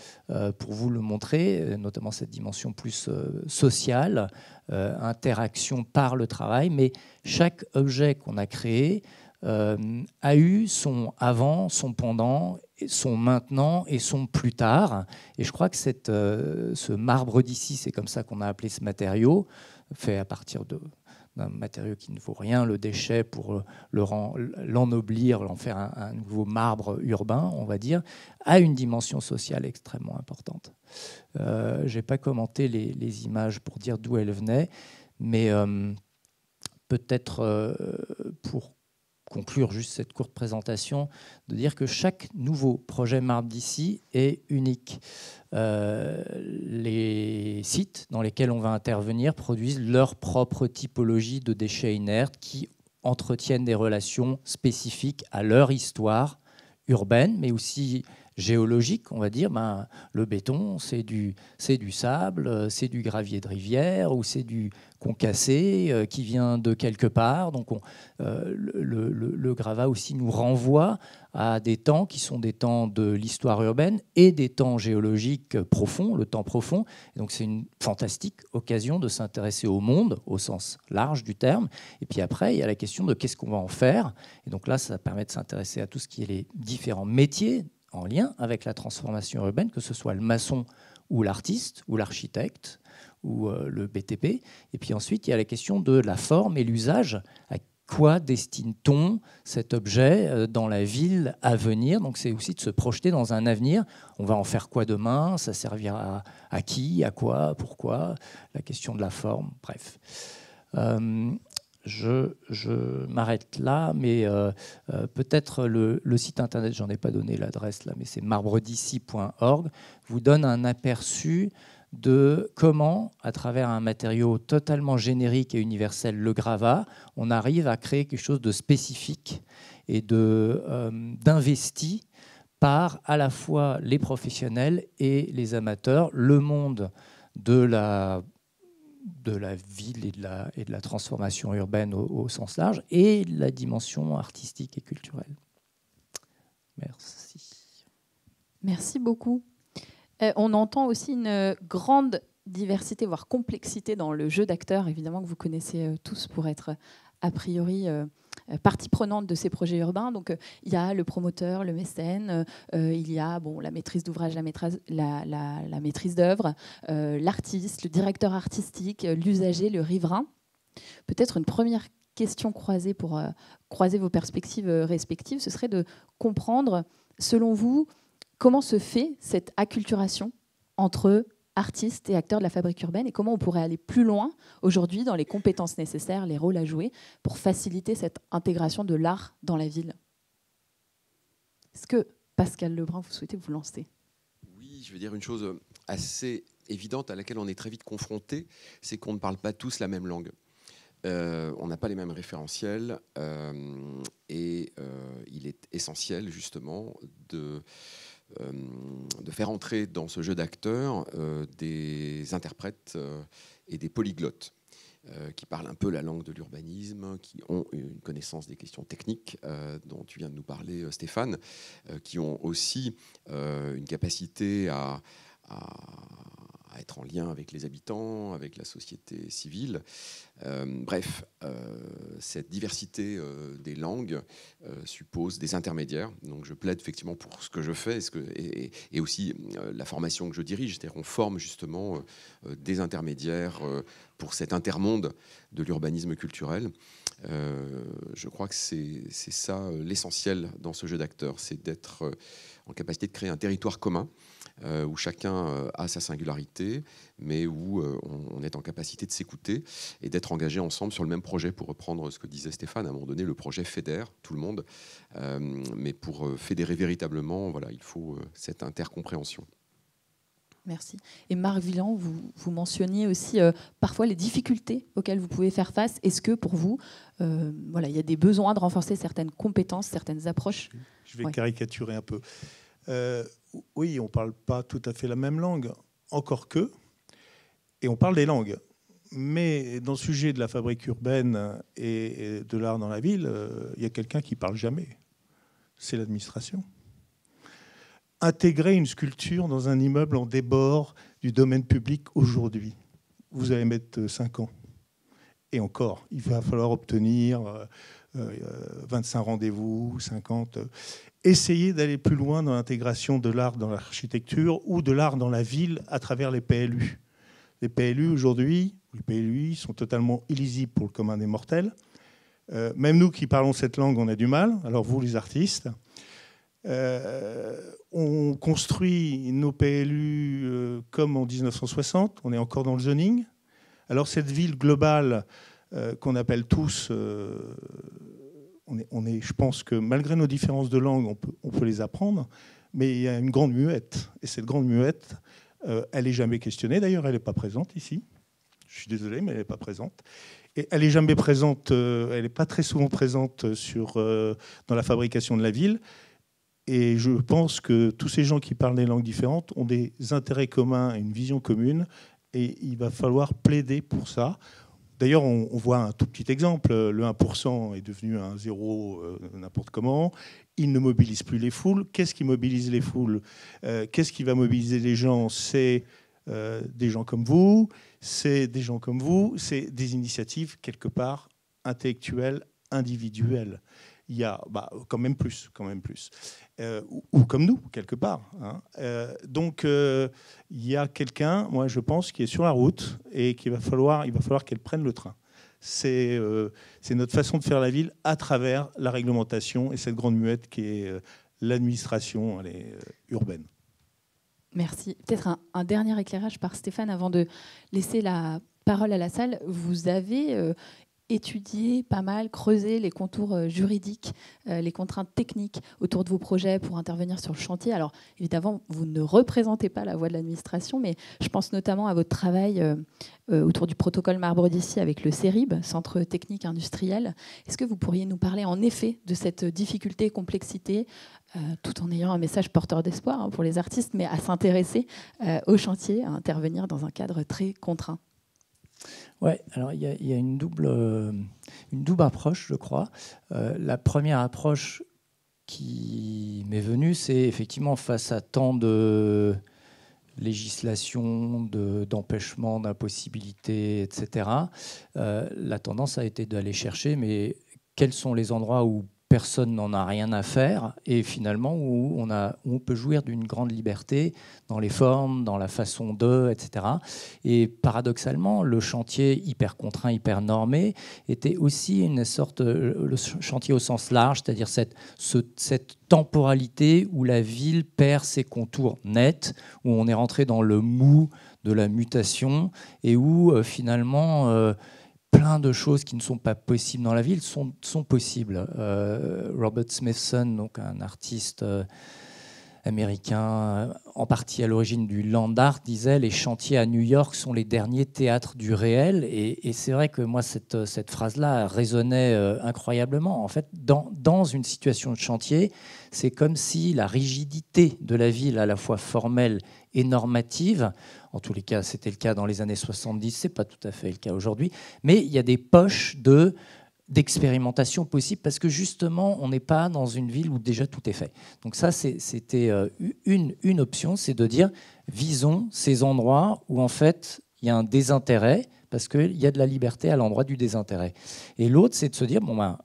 pour vous le montrer, notamment cette dimension plus sociale, interaction par le travail, mais chaque objet qu'on a créé a eu son avant, son pendant, son maintenant et son plus tard. Et je crois que ce marbre d'ici, c'est comme ça qu'on a appelé ce matériau, fait à partir d'un matériau qui ne vaut rien, le déchet, pour l'ennoblir, l'en faire un nouveau marbre urbain, on va dire, a une dimension sociale extrêmement importante. Je n'ai pas commenté les images pour dire d'où elles venaient, mais peut-être pour conclure juste cette courte présentation, de dire que chaque nouveau projet marbre d'ici est unique. Les sites dans lesquels on va intervenir produisent leur propre typologie de déchets inertes qui entretiennent des relations spécifiques à leur histoire urbaine, mais aussi géologique, on va dire. Le béton, c'est du sable, c'est du gravier de rivière ou c'est du concassé qui vient de quelque part. Donc le gravat aussi nous renvoie à des temps qui sont des temps de l'histoire urbaine et des temps géologiques profonds, le temps profond. Et donc c'est une fantastique occasion de s'intéresser au monde au sens large du terme. Et puis après, il y a la question de qu'est-ce qu'on va en faire. Et donc là, ça permet de s'intéresser à tout ce qui est les différents métiers en lien avec la transformation urbaine, que ce soit le maçon ou l'artiste ou l'architecte ou le BTP. Et puis ensuite, il y a la question de la forme et l'usage. quoi destine-t-on cet objet dans la ville à venir? Donc c'est aussi de se projeter dans un avenir. On va en faire quoi demain? Ça servira à qui? À quoi? Pourquoi? La question de la forme, bref. Je m'arrête là, mais peut-être le site internet, j'en ai pas donné l'adresse là, mais c'est marbred'ici.org, vous donne un aperçu de comment, à travers un matériau totalement générique et universel, le gravat, on arrive à créer quelque chose de spécifique et d'investi par à la fois les professionnels et les amateurs, le monde de la ville et de la transformation urbaine au sens large, et la dimension artistique et culturelle. Merci. Merci beaucoup. On entend aussi une grande diversité, voire complexité dans le jeu d'acteurs, évidemment, que vous connaissez tous pour être a priori partie prenante de ces projets urbains. Donc, il y a le promoteur, le mécène, il y a la maîtrise d'ouvrage, la maîtrise d'œuvre, l'artiste, le directeur artistique, l'usager, le riverain. Peut-être une première question croisée pour croiser vos perspectives respectives, ce serait de comprendre, selon vous, comment se fait cette acculturation entre artistes et acteurs de la fabrique urbaine et comment on pourrait aller plus loin aujourd'hui dans les compétences nécessaires, les rôles à jouer pour faciliter cette intégration de l'art dans la ville. Est-ce que, Pascal Lebrun, vous souhaitez vous lancer? Oui, je veux dire une chose assez évidente à laquelle on est très vite confronté, c'est qu'on ne parle pas tous la même langue. On n'a pas les mêmes référentiels et il est essentiel justement de faire entrer dans ce jeu d'acteurs des interprètes et des polyglottes qui parlent un peu la langue de l'urbanisme, qui ont une connaissance des questions techniques dont tu viens de nous parler, Stéphane, qui ont aussi une capacité à être en lien avec les habitants, avec la société civile. Bref, cette diversité des langues suppose des intermédiaires. Donc je plaide effectivement pour ce que je fais et aussi la formation que je dirige. C'est-à-dire qu'on forme justement des intermédiaires pour cet intermonde de l'urbanisme culturel. Je crois que c'est ça l'essentiel dans ce jeu d'acteurs, c'est d'être en capacité de créer un territoire commun où chacun a sa singularité, mais où on est en capacité de s'écouter et d'être engagés ensemble sur le même projet, pour reprendre ce que disait Stéphane. À un moment donné, le projet fédère tout le monde, mais pour fédérer véritablement, voilà, il faut cette intercompréhension. Merci. Et Marc Villand, vous mentionniez aussi parfois les difficultés auxquelles vous pouvez faire face. Est-ce que pour vous, il y a des besoins de renforcer certaines compétences, certaines approches? Je vais caricaturer un peu. Oui, on ne parle pas tout à fait la même langue, encore que, et on parle des langues. Mais dans le sujet de la fabrique urbaine et de l'art dans la ville, il y a quelqu'un qui ne parle jamais. C'est l'administration. Intégrer une sculpture dans un immeuble en débord du domaine public aujourd'hui, vous allez mettre 5 ans. Et encore, il va falloir obtenir 25 rendez-vous, 50. Essayez d'aller plus loin dans l'intégration de l'art dans l'architecture ou de l'art dans la ville à travers les PLU. Les PLU aujourd'hui, les PLUI sont totalement illisibles pour le commun des mortels. Même nous qui parlons cette langue, on a du mal. Alors vous, les artistes, on construit nos PLU comme en 1960. On est encore dans le zoning. Alors cette ville globale qu'on appelle tous, je pense que malgré nos différences de langue, on peut les apprendre, mais il y a une grande muette. Et cette grande muette, elle n'est jamais questionnée. D'ailleurs, elle n'est pas présente ici. Je suis désolé, mais elle n'est pas présente. Et elle n'est jamais présente, elle n'est pas très souvent présente dans la fabrication de la ville. Et je pense que tous ces gens qui parlent des langues différentes ont des intérêts communs et une vision commune. Et il va falloir plaider pour ça. D'ailleurs, on voit un tout petit exemple. Le 1% est devenu un 0 n'importe comment. Il ne mobilise plus les foules. Qu'est-ce qui mobilise les foules? Qu'est-ce qui va mobiliser les gens? C'est des gens comme vous. C'est des gens comme vous. C'est des initiatives, quelque part, intellectuelles, individuelles. Il y a quand même plus. Ou comme nous, quelque part. Hein. Donc, il y a quelqu'un, moi je pense, qui est sur la route et il va falloir qu'elle prenne le train. c'est notre façon de faire la ville à travers la réglementation et cette grande muette qui est l'administration urbaine. Merci. Peut-être un dernier éclairage par Stéphane avant de laisser la parole à la salle. Vous avez étudié pas mal, creusé les contours juridiques, les contraintes techniques autour de vos projets pour intervenir sur le chantier. Alors évidemment, vous ne représentez pas la voix de l'administration, mais je pense notamment à votre travail autour du protocole Marbre d'Issy avec le CERIB, Centre technique industriel. Est-ce que vous pourriez nous parler en effet de cette difficulté et complexité, tout en ayant un message porteur d'espoir pour les artistes, mais à s'intéresser au chantier, à intervenir dans un cadre très contraint? Ouais, alors il y a une double approche, je crois. La première approche qui m'est venue, c'est effectivement face à tant de législation, d'empêchement, d'impossibilités, etc. La tendance a été d'aller chercher, mais quels sont les endroits où personne n'en a rien à faire et finalement où on peut jouir d'une grande liberté dans les formes, dans la façon de, etc. Et paradoxalement, le chantier hyper contraint, hyper normé était aussi une sorte, le chantier au sens large, c'est-à-dire cette temporalité où la ville perd ses contours nets, où on est rentré dans le mou de la mutation et où finalement plein de choses qui ne sont pas possibles dans la ville sont possibles. Robert Smithson, donc un artiste américain, en partie à l'origine du land art, disait « Les chantiers à New York sont les derniers théâtres du réel ». Et c'est vrai que moi, cette phrase-là résonnait incroyablement. En fait, dans une situation de chantier, c'est comme si la rigidité de la ville, à la fois formelle et normative, en tous les cas, c'était le cas dans les années 70, ce n'est pas tout à fait le cas aujourd'hui, mais il y a des poches d'expérimentation possible parce que justement, on n'est pas dans une ville où déjà tout est fait. Donc ça, c'était une option, c'est de dire, visons ces endroits où en fait, il y a un désintérêt parce qu'il y a de la liberté à l'endroit du désintérêt. Et l'autre, c'est de se dire,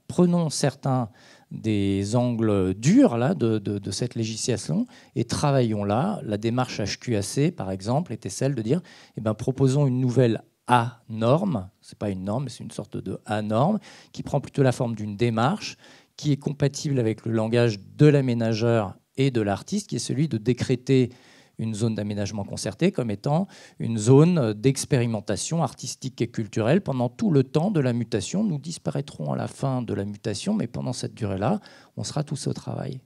prenons certains des angles durs là, de cette législation et travaillons là. La démarche HQAC, par exemple, était celle de dire proposons une nouvelle A-norme, ce n'est pas une norme, mais c'est une sorte de A-norme, qui prend plutôt la forme d'une démarche qui est compatible avec le langage de l'aménageur et de l'artiste, qui est celui de décréter une zone d'aménagement concerté comme étant une zone d'expérimentation artistique et culturelle pendant tout le temps de la mutation. Nous disparaîtrons à la fin de la mutation, mais pendant cette durée-là, on sera tous au travail.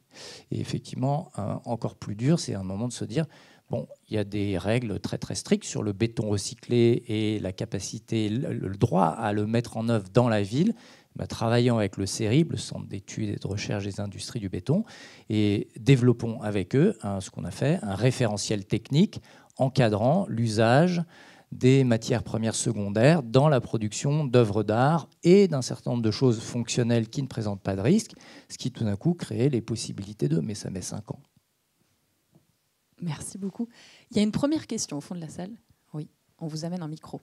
Et effectivement, encore plus dur, c'est un moment de se dire, il y a des règles très très strictes sur le béton recyclé et la capacité, le droit à le mettre en œuvre dans la ville. Travaillant avec le CERIB, le Centre d'études et de recherche des industries du béton, et développons avec eux ce qu'on a fait, un référentiel technique encadrant l'usage des matières premières secondaires dans la production d'œuvres d'art et d'un certain nombre de choses fonctionnelles qui ne présentent pas de risque, ce qui tout d'un coup crée les possibilités mais ça met 5 ans. Merci beaucoup. Il y a une première question au fond de la salle. Oui, on vous amène un micro.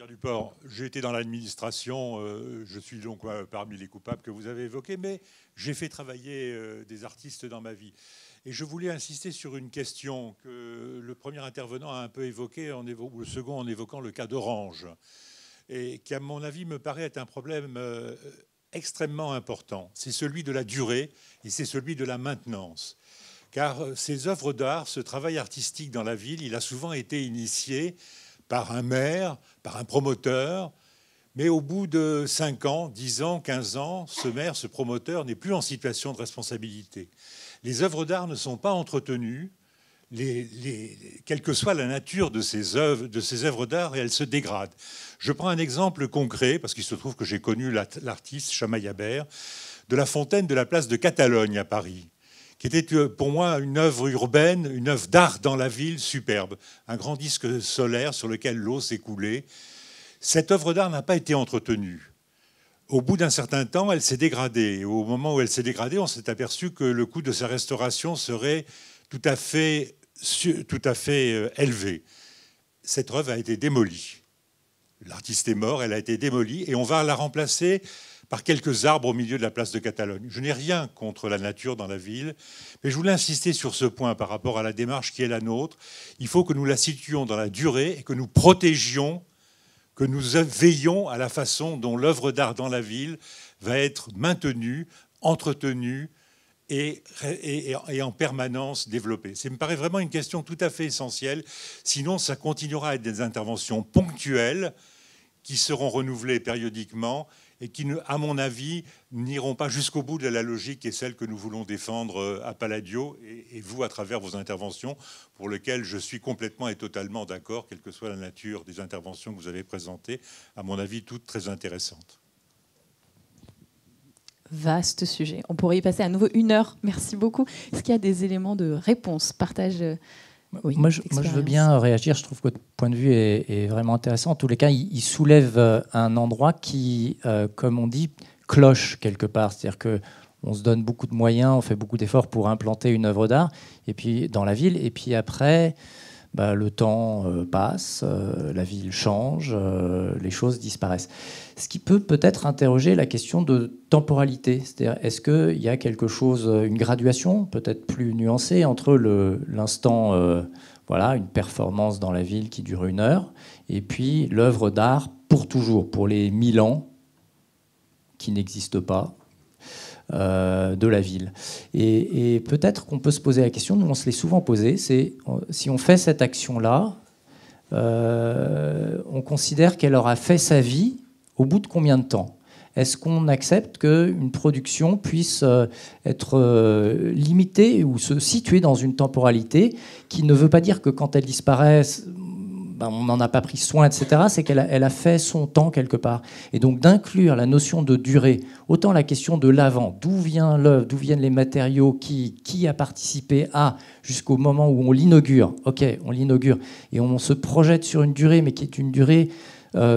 Duport, j'ai été dans l'administration, je suis donc parmi les coupables que vous avez évoqués, mais j'ai fait travailler des artistes dans ma vie. Et je voulais insister sur une question que le premier intervenant a un peu évoquée, ou le second en évoquant le cas d'Orange, et qui, à mon avis, me paraît être un problème extrêmement important. C'est celui de la durée et c'est celui de la maintenance. Car ces œuvres d'art, ce travail artistique dans la ville, il a souvent été initié par un maire, par un promoteur, mais au bout de 5 ans, 10 ans, 15 ans, ce maire, ce promoteur n'est plus en situation de responsabilité. Les œuvres d'art ne sont pas entretenues, quelle que soit la nature de ces œuvres d'art, et elles se dégradent. Je prends un exemple concret, parce qu'il se trouve que j'ai connu l'artiste Chamaille Habert, de la fontaine de la place de Catalogne à Paris, qui était pour moi une œuvre urbaine, une œuvre d'art dans la ville superbe, un grand disque solaire sur lequel l'eau s'écoulait. Cette œuvre d'art n'a pas été entretenue. Au bout d'un certain temps, elle s'est dégradée. Au moment où elle s'est dégradée, on s'est aperçu que le coût de sa restauration serait tout à fait élevé. Cette œuvre a été démolie. L'artiste est mort, elle a été démolie, et on va la remplacer par quelques arbres au milieu de la place de Catalogne. Je n'ai rien contre la nature dans la ville, mais je voulais insister sur ce point par rapport à la démarche qui est la nôtre. Il faut que nous la situions dans la durée et que nous protégions que nous veillons à la façon dont l'œuvre d'art dans la ville va être maintenue, entretenue et en permanence développée. Ça me paraît vraiment une question tout à fait essentielle. Sinon, ça continuera à être des interventions ponctuelles qui seront renouvelées périodiquement et qui, à mon avis, n'iront pas jusqu'au bout de la logique qui est celle que nous voulons défendre à Palladio et vous à travers vos interventions, pour lesquelles je suis complètement et totalement d'accord, quelle que soit la nature des interventions que vous avez présentées, à mon avis, toutes très intéressantes. Vaste sujet. On pourrait y passer à nouveau 1 heure. Merci beaucoup. Est-ce qu'il y a des éléments de réponse, partage? Oui, moi, je veux bien réagir. Je trouve que votre point de vue est vraiment intéressant. En tous les cas, il soulève un endroit qui, comme on dit, cloche quelque part. C'est-à-dire qu'on se donne beaucoup de moyens, on fait beaucoup d'efforts pour implanter une œuvre d'art et puis, dans la ville. Et puis après, le temps passe, la ville change, les choses disparaissent. Ce qui peut peut-être interroger la question de temporalité. C'est-à-dire, est-ce qu'il y a quelque chose, une graduation peut-être plus nuancée entre l'instant, une performance dans la ville qui dure 1 heure, et puis l'œuvre d'art pour toujours, pour les 1000 ans qui n'existent pas, de la ville. Et peut-être qu'on peut se poser la question, nous on se l'est souvent posé, c'est si on fait cette action-là, on considère qu'elle aura fait sa vie au bout de combien de temps? Est-ce qu'on accepte qu'une production puisse être limitée ou se situer dans une temporalité qui ne veut pas dire que quand elle disparaît, on n'en a pas pris soin, etc. C'est qu'elle a fait son temps quelque part. Et donc d'inclure la notion de durée, autant la question de l'avant, d'où vient l'œuvre, d'où viennent les matériaux, qui a participé à, jusqu'au moment où on l'inaugure. Ok, on l'inaugure et on se projette sur une durée, mais qui est une durée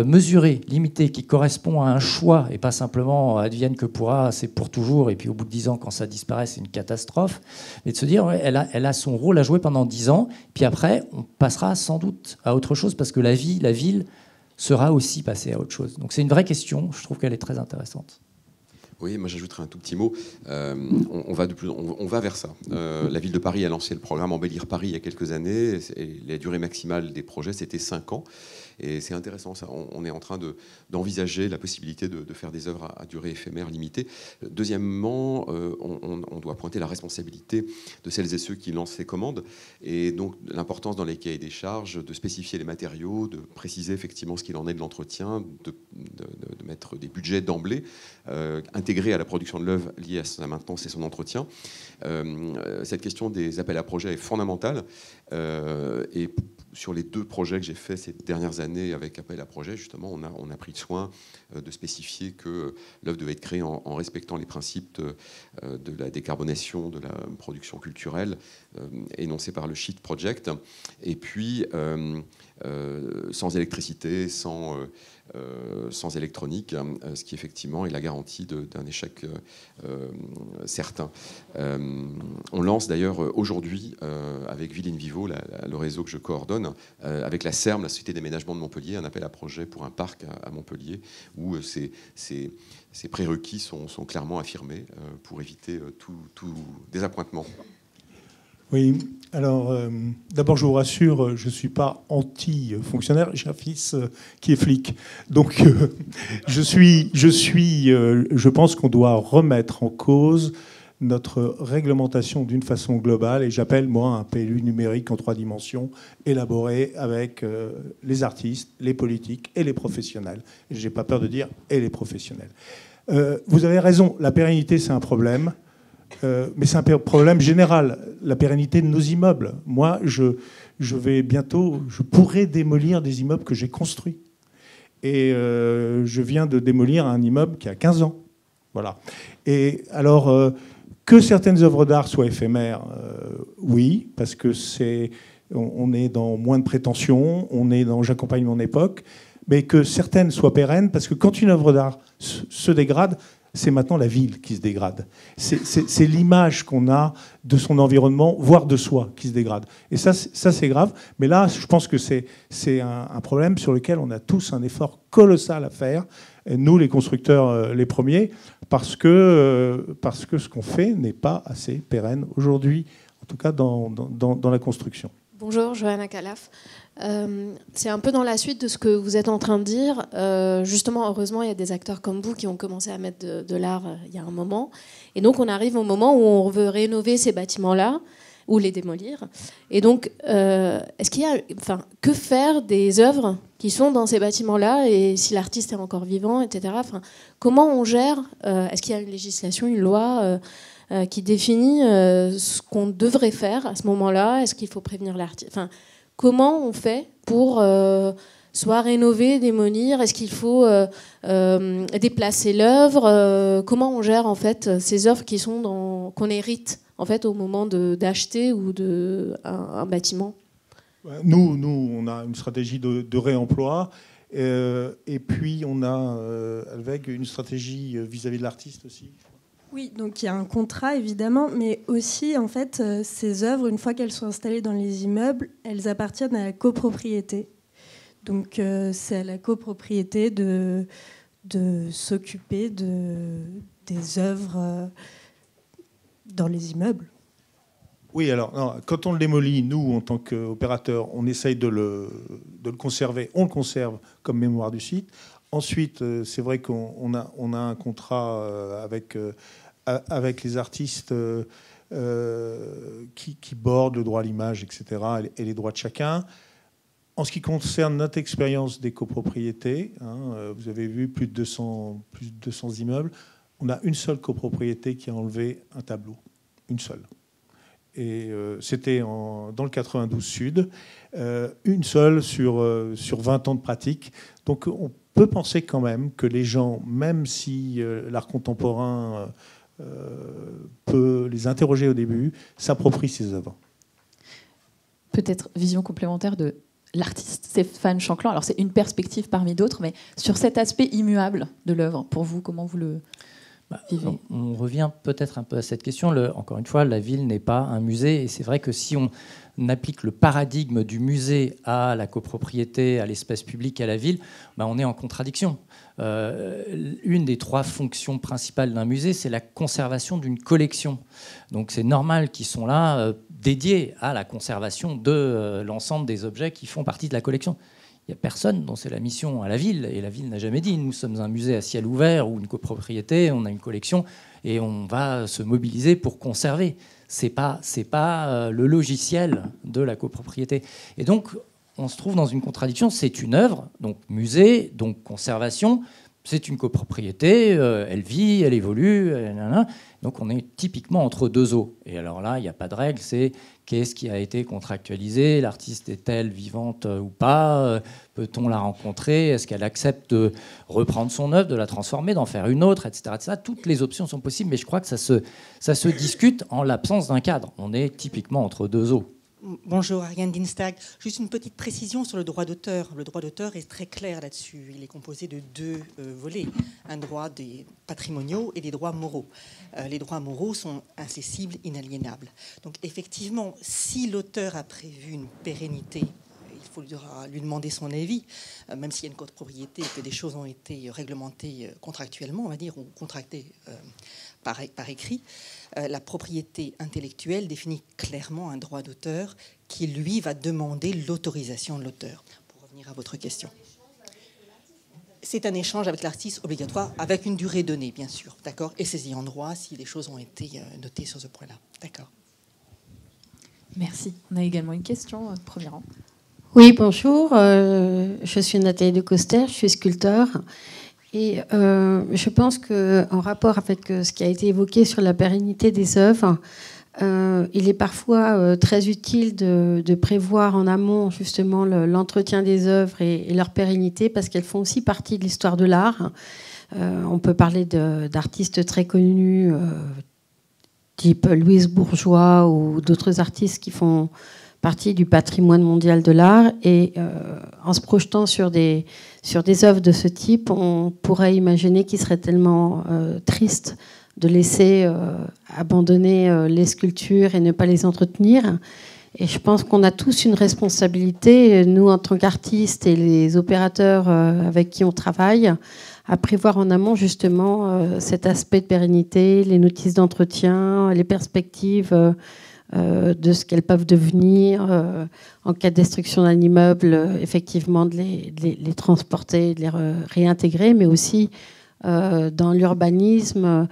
mesurée, limitée, qui correspond à un choix et pas simplement advienne que pourra, c'est pour toujours, et puis au bout de 10 ans, quand ça disparaît, c'est une catastrophe. Mais de se dire, elle a son rôle à jouer pendant 10 ans, puis après, on passera sans doute à autre chose, parce que la ville sera aussi passée à autre chose. Donc c'est une vraie question, je trouve qu'elle est très intéressante. Oui, moi j'ajouterai un tout petit mot. On va vers ça. La ville de Paris a lancé le programme Embellir Paris il y a quelques années. Et la durée maximale des projets, c'était 5 ans. Et c'est intéressant, ça. On est en train d'envisager la possibilité de faire des œuvres à durée éphémère limitée. Deuxièmement, on doit pointer la responsabilité de celles et ceux qui lancent ces commandes. Et donc l'importance dans les cahiers des charges de spécifier les matériaux, de préciser effectivement ce qu'il en est de l'entretien, de mettre des budgets d'emblée intégrés à la production de l'œuvre liée à sa maintenance et son entretien. Cette question des appels à projets est fondamentale. Et sur les 2 projets que j'ai faits ces dernières années avec appel à projets, justement, on a pris soin de spécifier que l'œuvre devait être créée en respectant les principes de la décarbonation de la production culturelle énoncés par le Sheet Project, et puis sans électricité, sans électronique, ce qui effectivement est la garantie d'un échec certain. On lance d'ailleurs aujourd'hui avec Ville in Vivo, le réseau que je coordonne, avec la SERM, la Société d'aménagement de Montpellier, un appel à projet pour un parc à Montpellier, où ces prérequis sont clairement affirmés pour éviter tout désappointement. Oui, alors d'abord je vous rassure, je ne suis pas anti-fonctionnaire, j'ai un fils qui est flic. Donc je pense qu'on doit remettre en cause notre réglementation d'une façon globale, et j'appelle moi un PLU numérique en 3 dimensions, élaboré avec les artistes, les politiques et les professionnels. Et je n'ai pas peur de dire et les professionnels. Vous avez raison, la pérennité c'est un problème. Mais c'est un problème général, la pérennité de nos immeubles. Moi, je pourrais démolir des immeubles que j'ai construits. Et je viens de démolir un immeuble qui a 15 ans. Voilà. Et alors, que certaines œuvres d'art soient éphémères, oui, parce que on est dans moins de prétention, on est dans j'accompagne mon époque, mais que certaines soient pérennes, parce que quand une œuvre d'art se dégrade, c'est maintenant la ville qui se dégrade. C'est l'image qu'on a de son environnement, voire de soi, qui se dégrade. Et ça c'est grave. Mais là, je pense que c'est un problème sur lequel on a tous un effort colossal à faire, et nous, les constructeurs, les premiers, parce que ce qu'on fait n'est pas assez pérenne aujourd'hui, en tout cas dans la construction. Bonjour, Johanna Calaf. C'est un peu dans la suite de ce que vous êtes en train de dire. Justement, heureusement, il y a des acteurs comme vous qui ont commencé à mettre de l'art il y a un moment. Et donc, on arrive au moment où on veut rénover ces bâtiments-là ou les démolir. Et donc, est-ce qu'il y a, que faire des œuvres qui sont dans ces bâtiments-là et si l'artiste est encore vivant, etc. Comment on gère est-ce qu'il y a une législation, une loi qui définit ce qu'on devrait faire à ce moment-là? Est-ce qu'il faut prévenir l'artiste? Comment on fait pour soit rénover, démolir? Est-ce qu'il faut déplacer l'œuvre? Comment on gère en fait ces œuvres qui sont qu'on hérite en fait au moment d'acheter ou un bâtiment? Nous, on a une stratégie de réemploi et puis on a avec une stratégie vis-à-vis de l'artiste aussi. Oui, donc il y a un contrat évidemment, mais aussi en fait ces œuvres, une fois qu'elles sont installées dans les immeubles, elles appartiennent à la copropriété. Donc c'est à la copropriété de s'occuper des œuvres dans les immeubles. Oui, alors non, quand on le démolit, nous en tant qu'opérateur, on essaye de le conserver. On le conserve comme mémoire du site. Ensuite, c'est vrai qu'on a un contrat avec les artistes qui bordent le droit à l'image, etc., et les droits de chacun. En ce qui concerne notre expérience des copropriétés, vous avez vu plus de 200 immeubles, on a une seule copropriété qui a enlevé un tableau. Une seule. Et c'était dans le 92 Sud, une seule sur 20 ans de pratique. Donc on peut penser quand même que les gens, même si l'art contemporain peut les interroger au début, s'approprient ces œuvres. Peut-être vision complémentaire de l'artiste Stéphane Chanclan. Alors c'est une perspective parmi d'autres, mais sur cet aspect immuable de l'œuvre, pour vous, comment vous le vivez? On revient peut-être un peu à cette question. Encore une fois, la ville n'est pas un musée. Et c'est vrai que si on applique le paradigme du musée à la copropriété, à l'espace public, à la ville, on est en contradiction. Une des 3 fonctions principales d'un musée, c'est la conservation d'une collection. Donc c'est normal qu'ils sont là dédiés à la conservation de l'ensemble des objets qui font partie de la collection. Il n'y a personne dont c'est la mission à la ville, et la ville n'a jamais dit nous sommes un musée à ciel ouvert ou une copropriété, on a une collection et on va se mobiliser pour conserver. C'est pas le logiciel de la copropriété. Et donc on se trouve dans une contradiction. C'est une œuvre, donc musée, donc conservation. C'est une copropriété, elle vit, elle évolue, donc on est typiquement entre deux eaux. Et alors là, il n'y a pas de règle, c'est qu'est-ce qui a été contractualisé, l'artiste est-elle vivante ou pas, peut-on la rencontrer, est-ce qu'elle accepte de reprendre son œuvre, de la transformer, d'en faire une autre, etc., etc. Toutes les options sont possibles, mais je crois que ça se discute en l'absence d'un cadre. On est typiquement entre deux eaux. Bonjour, Ariane Dinstag. Juste une petite précision sur le droit d'auteur. Le droit d'auteur est très clair là-dessus. Il est composé de 2 volets. Un droit des patrimoniaux et des droits moraux. Les droits moraux sont incessibles, inaliénables. Donc effectivement, si l'auteur a prévu une pérennité, il faudra lui demander son avis, même s'il y a une copropriété et que des choses ont été réglementées contractuellement, on va dire, ou contractées par écrit. La propriété intellectuelle définit clairement un droit d'auteur qui, lui, va demander l'autorisation de l'auteur. Pour revenir à votre question. C'est un échange avec l'artiste obligatoire, avec une durée donnée, bien sûr, d'accord, et saisi en droit si les choses ont été notées sur ce point-là. D'accord. Merci. On a également une question, premier rang. Oui, bonjour. Je suis Nathalie de Coster, je suis sculpteur. Et je pense qu'en rapport avec ce qui a été évoqué sur la pérennité des œuvres, il est parfois très utile de prévoir en amont justement l'entretien des œuvres et leur pérennité, parce qu'elles font aussi partie de l'histoire de l'art. On peut parler d'artistes très connus, type Louise Bourgeois ou d'autres artistes qui font partie du patrimoine mondial de l'art. Et en se projetant sur des œuvres de ce type, on pourrait imaginer qu'il serait tellement triste de laisser abandonner les sculptures et ne pas les entretenir. Et je pense qu'on a tous une responsabilité, nous en tant qu'artistes et les opérateurs avec qui on travaille, à prévoir en amont justement cet aspect de pérennité, les notices d'entretien, les perspectives de ce qu'elles peuvent devenir en cas de destruction d'un immeuble, effectivement de les transporter, de les réintégrer, mais aussi dans l'urbanisme,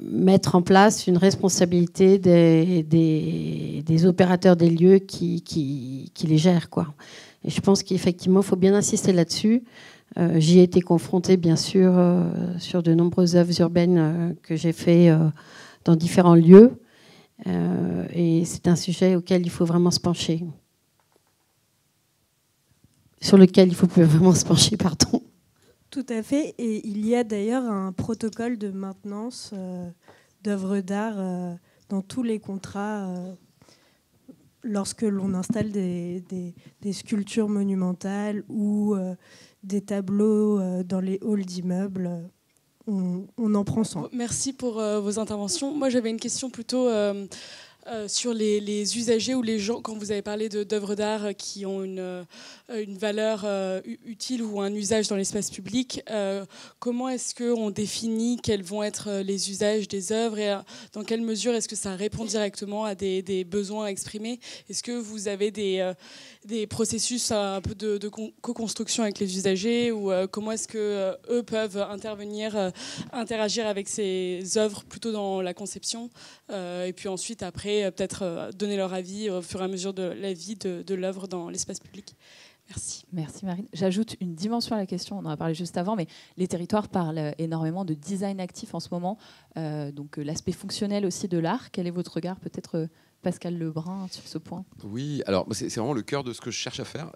mettre en place une responsabilité des opérateurs des lieux qui les gèrent, quoi. Et je pense qu'effectivement, il faut bien insister là-dessus. J'y ai été confrontée, bien sûr, sur de nombreuses œuvres urbaines que j'ai fait dans différents lieux. Et c'est un sujet auquel il faut vraiment se pencher. Sur lequel il faut vraiment se pencher, pardon. Tout à fait. Et il y a d'ailleurs un protocole de maintenance d'œuvres d'art dans tous les contrats lorsque l'on installe des sculptures monumentales ou des tableaux dans les halls d'immeubles. On en prend soin. Merci pour vos interventions. Moi, j'avais une question plutôt sur les usagers ou les gens, quand vous avez parlé d'œuvres d'art qui ont une valeur utile ou un usage dans l'espace public. Comment est-ce qu'on définit quels vont être les usages des œuvres et dans quelle mesure est-ce que ça répond directement à des besoins exprimés? Est-ce que vous avez des processus un peu de co-construction avec les usagers ou comment est-ce que eux peuvent interagir avec ces œuvres plutôt dans la conception et puis ensuite après peut-être donner leur avis au fur et à mesure de la vie de l'œuvre dans l'espace public? Merci. Merci Marine. J'ajoute une dimension à la question, on en a parlé juste avant, mais les territoires parlent énormément de design actif en ce moment, donc l'aspect fonctionnel aussi de l'art. Quel est votre regard, peut-être Pascal Lebrun, sur ce point? Oui, alors c'est vraiment le cœur de ce que je cherche à faire.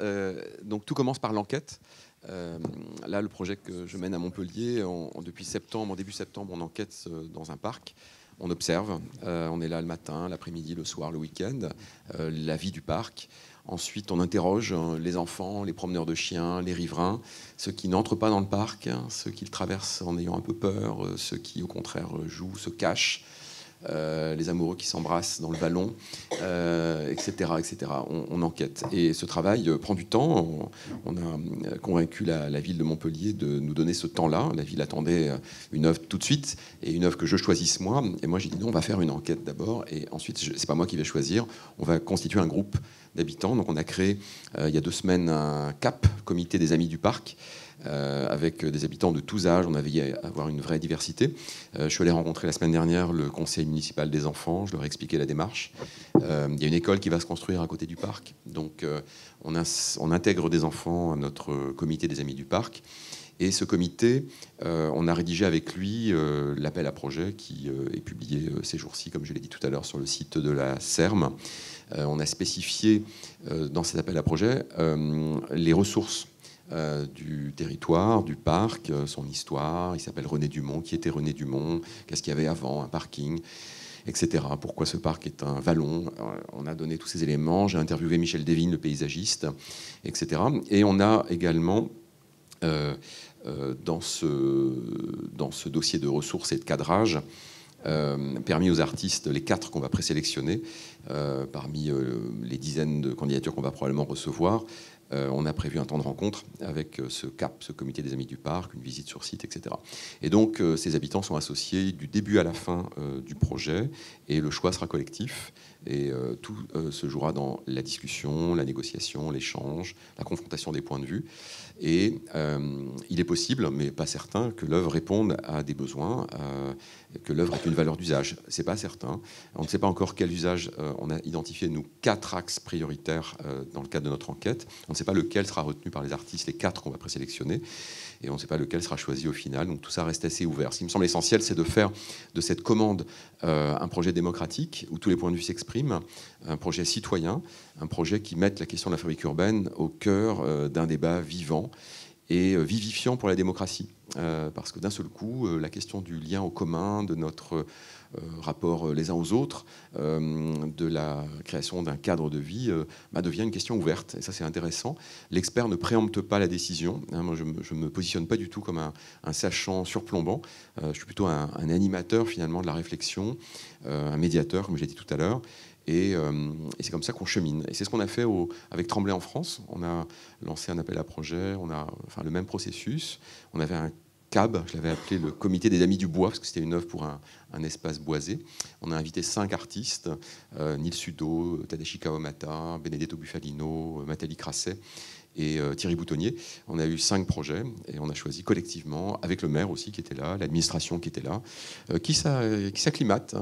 Donc tout commence par l'enquête. Là, le projet que je mène à Montpellier, depuis septembre, début septembre, on enquête dans un parc. On observe, on est là le matin, l'après-midi, le soir, le week-end, la vie du parc. Ensuite, on interroge les enfants, les promeneurs de chiens, les riverains, ceux qui n'entrent pas dans le parc, ceux qui le traversent en ayant un peu peur, ceux qui, au contraire, jouent, se cachent, les amoureux qui s'embrassent dans le vallon, etc. etc. On enquête. Et ce travail prend du temps. On a convaincu la ville de Montpellier de nous donner ce temps-là. La ville attendait une œuvre tout de suite et une œuvre que je choisisse moi. Et moi, j'ai dit non, on va faire une enquête d'abord. Et ensuite, c'est pas moi qui vais choisir. On va constituer un groupe d'habitants. Donc, on a créé il y a 2 semaines un CAP, Comité des Amis du Parc, avec des habitants de tous âges. On a veillé à avoir une vraie diversité. Je suis allé rencontrer la semaine dernière le conseil municipal des enfants. Je leur ai expliqué la démarche. Il y a une école qui va se construire à côté du parc. Donc, on intègre des enfants à notre comité des Amis du Parc. Et ce comité, on a rédigé avec lui l'appel à projet qui est publié ces jours-ci, comme je l'ai dit tout à l'heure, sur le site de la CERM. On a spécifié dans cet appel à projet les ressources du territoire, du parc, son histoire. Il s'appelle René Dumont. Qui était René Dumont? Qu'est-ce qu'il y avait avant? Un parking, etc. Pourquoi ce parc est un vallon? On a donné tous ces éléments. J'ai interviewé Michel Devine, le paysagiste, etc. Et on a également, dans ce dossier de ressources et de cadrage, permis aux artistes, les 4 qu'on va présélectionner, parmi les dizaines de candidatures qu'on va probablement recevoir, on a prévu un temps de rencontre avec ce CAP, ce comité des Amis du Parc, une visite sur site, etc. Et donc, ces habitants sont associés du début à la fin du projet, et le choix sera collectif. Et tout se jouera dans la discussion, la négociation, l'échange, la confrontation des points de vue. Et il est possible, mais pas certain, que l'œuvre réponde à des besoins, que l'œuvre ait une valeur d'usage. C'est pas certain. On ne sait pas encore quel usage. On a identifié, nous, 4 axes prioritaires dans le cadre de notre enquête. On ne sait pas lequel sera retenu par les artistes, les 4 qu'on va présélectionner. Et on ne sait pas lequel sera choisi au final. Donc tout ça reste assez ouvert. Ce qui me semble essentiel, c'est de faire de cette commande un projet démocratique où tous les points de vue s'expriment, un projet citoyen, un projet qui mette la question de la fabrique urbaine au cœur d'un débat vivant et vivifiant pour la démocratie. Parce que d'un seul coup, la question du lien au commun, de notre rapport les uns aux autres, de la création d'un cadre de vie, devient une question ouverte. Et ça, c'est intéressant. L'expert ne préempte pas la décision. Moi, je ne me positionne pas du tout comme un sachant surplombant. Je suis plutôt un animateur, finalement, de la réflexion, un médiateur, comme j'ai dit tout à l'heure. Et c'est comme ça qu'on chemine. Et c'est ce qu'on a fait avec Tremblay en France. On a lancé un appel à projet, on a le même processus. On avait un CAB, je l'avais appelé le Comité des Amis du Bois, parce que c'était une œuvre pour un espace boisé. On a invité 5 artistes, Nils Sudo, Tadashi Kawamata, Benedetto Bufalino, Nathalie Crasset et Thierry Boutonnier. On a eu 5 projets et on a choisi collectivement, avec le maire aussi qui était là, l'administration qui était là, qui s'acclimate.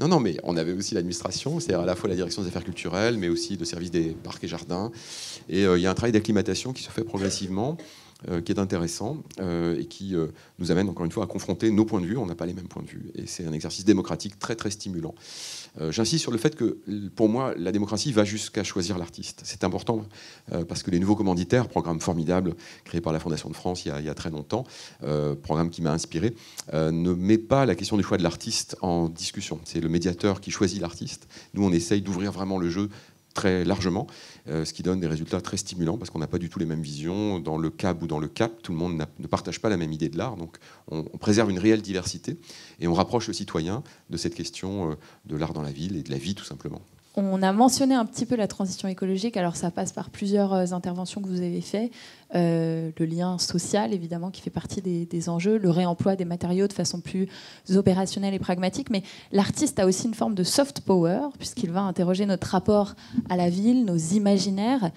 Non, mais on avait aussi l'administration, c'est-à-dire à la fois la direction des affaires culturelles, mais aussi le service des parcs et jardins. Et il y a un travail d'acclimatation qui se fait progressivement, qui est intéressant et qui nous amène encore une fois à confronter nos points de vue. On n'a pas les mêmes points de vue et c'est un exercice démocratique très très stimulant. J'insiste sur le fait que pour moi la démocratie va jusqu'à choisir l'artiste. C'est important parce que les nouveaux commanditaires, programme formidable créé par la Fondation de France il y a très longtemps, programme qui m'a inspiré, ne met pas la question du choix de l'artiste en discussion. C'est le médiateur qui choisit l'artiste. Nous on essaye d'ouvrir vraiment le jeu très largement, ce qui donne des résultats très stimulants parce qu'on n'a pas du tout les mêmes visions. Dans le CAB ou dans le CAP, tout le monde ne partage pas la même idée de l'art, donc on préserve une réelle diversité et on rapproche le citoyen de cette question de l'art dans la ville et de la vie tout simplement. On a mentionné un petit peu la transition écologique, alors ça passe par plusieurs interventions que vous avez faites. Le lien social, évidemment, qui fait partie des enjeux, le réemploi des matériaux de façon plus opérationnelle et pragmatique, mais l'artiste a aussi une forme de soft power, puisqu'il va interroger notre rapport à la ville, nos imaginaires.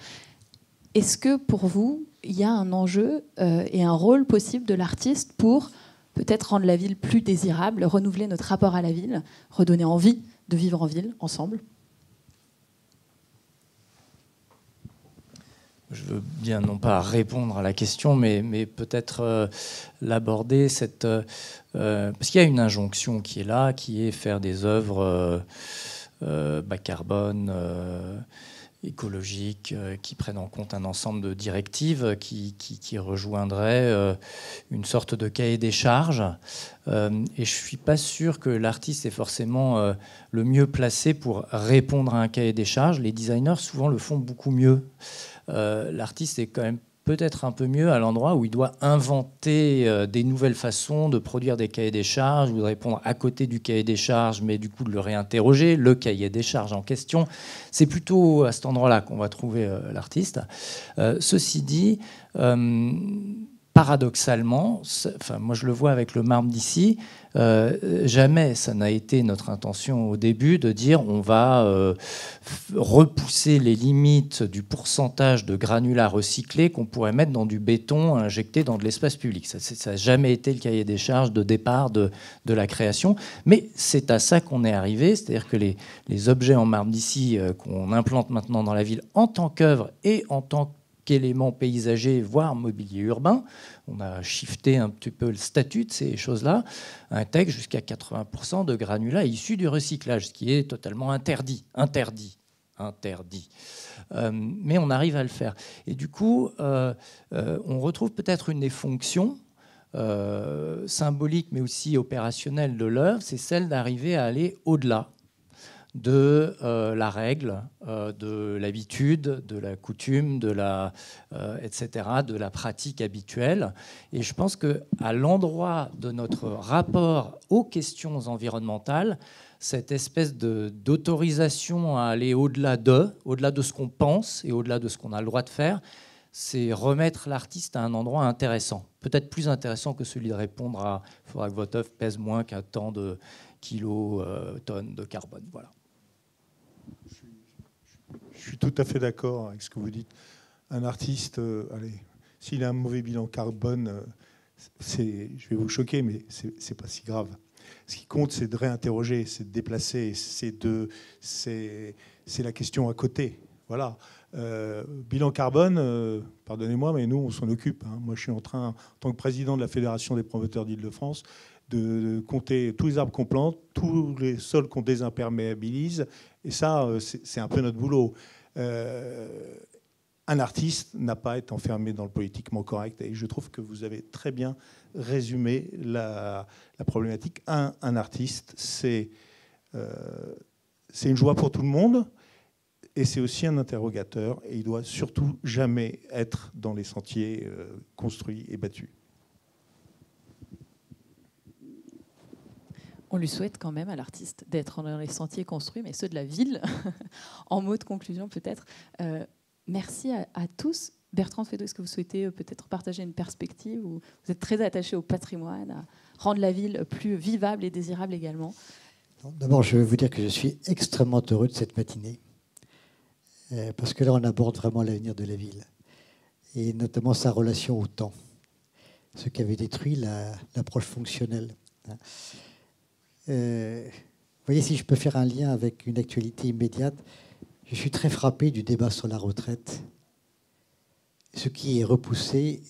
Est-ce que, pour vous, il y a un enjeu et un rôle possible de l'artiste pour peut-être rendre la ville plus désirable, renouveler notre rapport à la ville, redonner envie de vivre en ville, ensemble ? Je veux bien non pas répondre à la question, mais peut-être l'aborder, parce qu'il y a une injonction qui est là, qui est faire des œuvres bas carbone, écologiques, qui prennent en compte un ensemble de directives qui rejoindraient une sorte de cahier des charges. Et je ne suis pas sûr que l'artiste est forcément le mieux placé pour répondre à un cahier des charges. Les designers, souvent, le font beaucoup mieux. L'artiste est quand même peut-être un peu mieux à l'endroit où il doit inventer des nouvelles façons de produire des cahiers des charges ou de répondre à côté du cahier des charges, mais du coup de le réinterroger, le cahier des charges en question. C'est plutôt à cet endroit-là qu'on va trouver l'artiste. Ceci dit, paradoxalement, moi je le vois avec le marbre d'ici, jamais ça n'a été notre intention au début de dire on va repousser les limites du pourcentage de granulats recyclés qu'on pourrait mettre dans du béton injecté dans de l'espace public. Ça n'a jamais été le cahier des charges de départ de la création, mais c'est à ça qu'on est arrivé, c'est-à-dire que les objets en marbre d'ici qu'on implante maintenant dans la ville en tant qu'œuvre et en tant qu'éléments paysagers, voire mobilier urbain. On a shifté un petit peu le statut de ces choses-là, intègre jusqu'à 80% de granulats issus du recyclage, ce qui est totalement interdit. Mais on arrive à le faire. Et du coup, on retrouve peut-être une des fonctions symboliques, mais aussi opérationnelles de l'œuvre, c'est celle d'arriver à aller au-delà de la règle, de l'habitude, de la coutume, etc., de la pratique habituelle. Et je pense qu'à l'endroit de notre rapport aux questions environnementales, cette espèce d'autorisation à aller au-delà de ce qu'on pense et au-delà de ce qu'on a le droit de faire, c'est remettre l'artiste à un endroit intéressant. Peut-être plus intéressant que celui de répondre à « il faudra que votre œuvre pèse moins qu'un tant de kilotonnes de carbone ». Voilà. Je suis tout à fait d'accord avec ce que vous dites. Un artiste, s'il a un mauvais bilan carbone, je vais vous choquer, mais c'est pas si grave. Ce qui compte, c'est de réinterroger, c'est de déplacer, c'est la question à côté. Voilà. Bilan carbone, pardonnez-moi, mais nous, on s'en occupe. Moi, je suis en train, en tant que président de la Fédération des promoteurs d'Île-de-France, de compter tous les arbres qu'on plante, tous les sols qu'on désimperméabilise. Et ça, c'est un peu notre boulot. Un artiste n'a pas à être enfermé dans le politiquement correct. Et je trouve que vous avez très bien résumé la problématique. Un artiste, c'est une joie pour tout le monde. Et c'est aussi un interrogateur. Et il ne doit surtout jamais être dans les sentiers construits et battus. On lui souhaite quand même à l'artiste d'être dans les sentiers construits, mais ceux de la ville. En mot de conclusion peut-être. Merci à tous. Bertrand Feydeau, est-ce que vous souhaitez peut-être partager une perspective où vous êtes très attaché au patrimoine, à rendre la ville plus vivable et désirable également? D'abord, je veux vous dire que je suis extrêmement heureux de cette matinée, parce que là, on aborde vraiment l'avenir de la ville, et notamment sa relation au temps, ce qui avait détruit l'approche fonctionnelle. Vous voyez, si je peux faire un lien avec une actualité immédiate, je suis très frappé du débat sur la retraite. Ce qui est repoussé,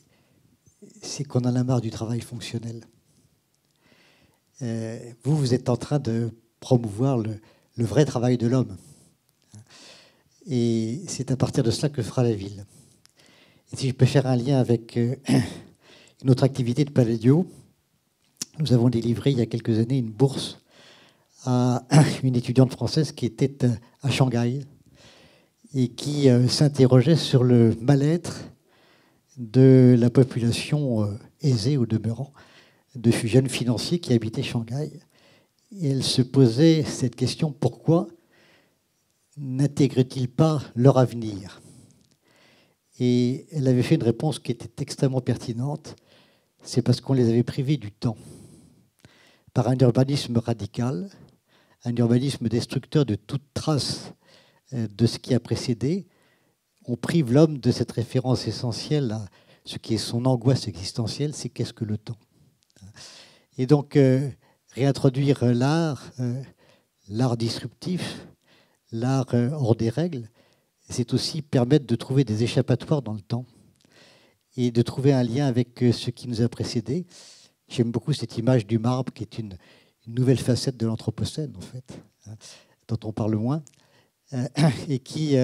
c'est qu'on en a marre du travail fonctionnel. Vous êtes en train de promouvoir le vrai travail de l'homme. Et c'est à partir de cela que fera la ville. Et si je peux faire un lien avec une autre activité de Palladio, nous avons délivré il y a quelques années une bourse à une étudiante française qui était à Shanghai et qui s'interrogeait sur le mal-être de la population aisée au demeurant, de ces jeunes financiers qui habitaient Shanghai. Et elle se posait cette question: pourquoi n'intègrent-ils pas leur avenir? Et elle avait fait une réponse qui était extrêmement pertinente: c'est parce qu'on les avait privés du temps, par un urbanisme radical, un urbanisme destructeur de toute trace de ce qui a précédé. On prive l'homme de cette référence essentielle à ce qui est son angoisse existentielle, c'est qu'est-ce que le temps. Et donc, réintroduire l'art disruptif, l'art hors des règles, c'est aussi permettre de trouver des échappatoires dans le temps et de trouver un lien avec ce qui nous a précédé. J'aime beaucoup cette image du marbre qui est une nouvelle facette de l'Anthropocène, en fait, dont on parle moins, et qui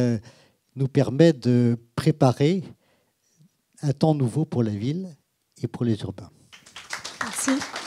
nous permet de préparer un temps nouveau pour la ville et pour les urbains. Merci.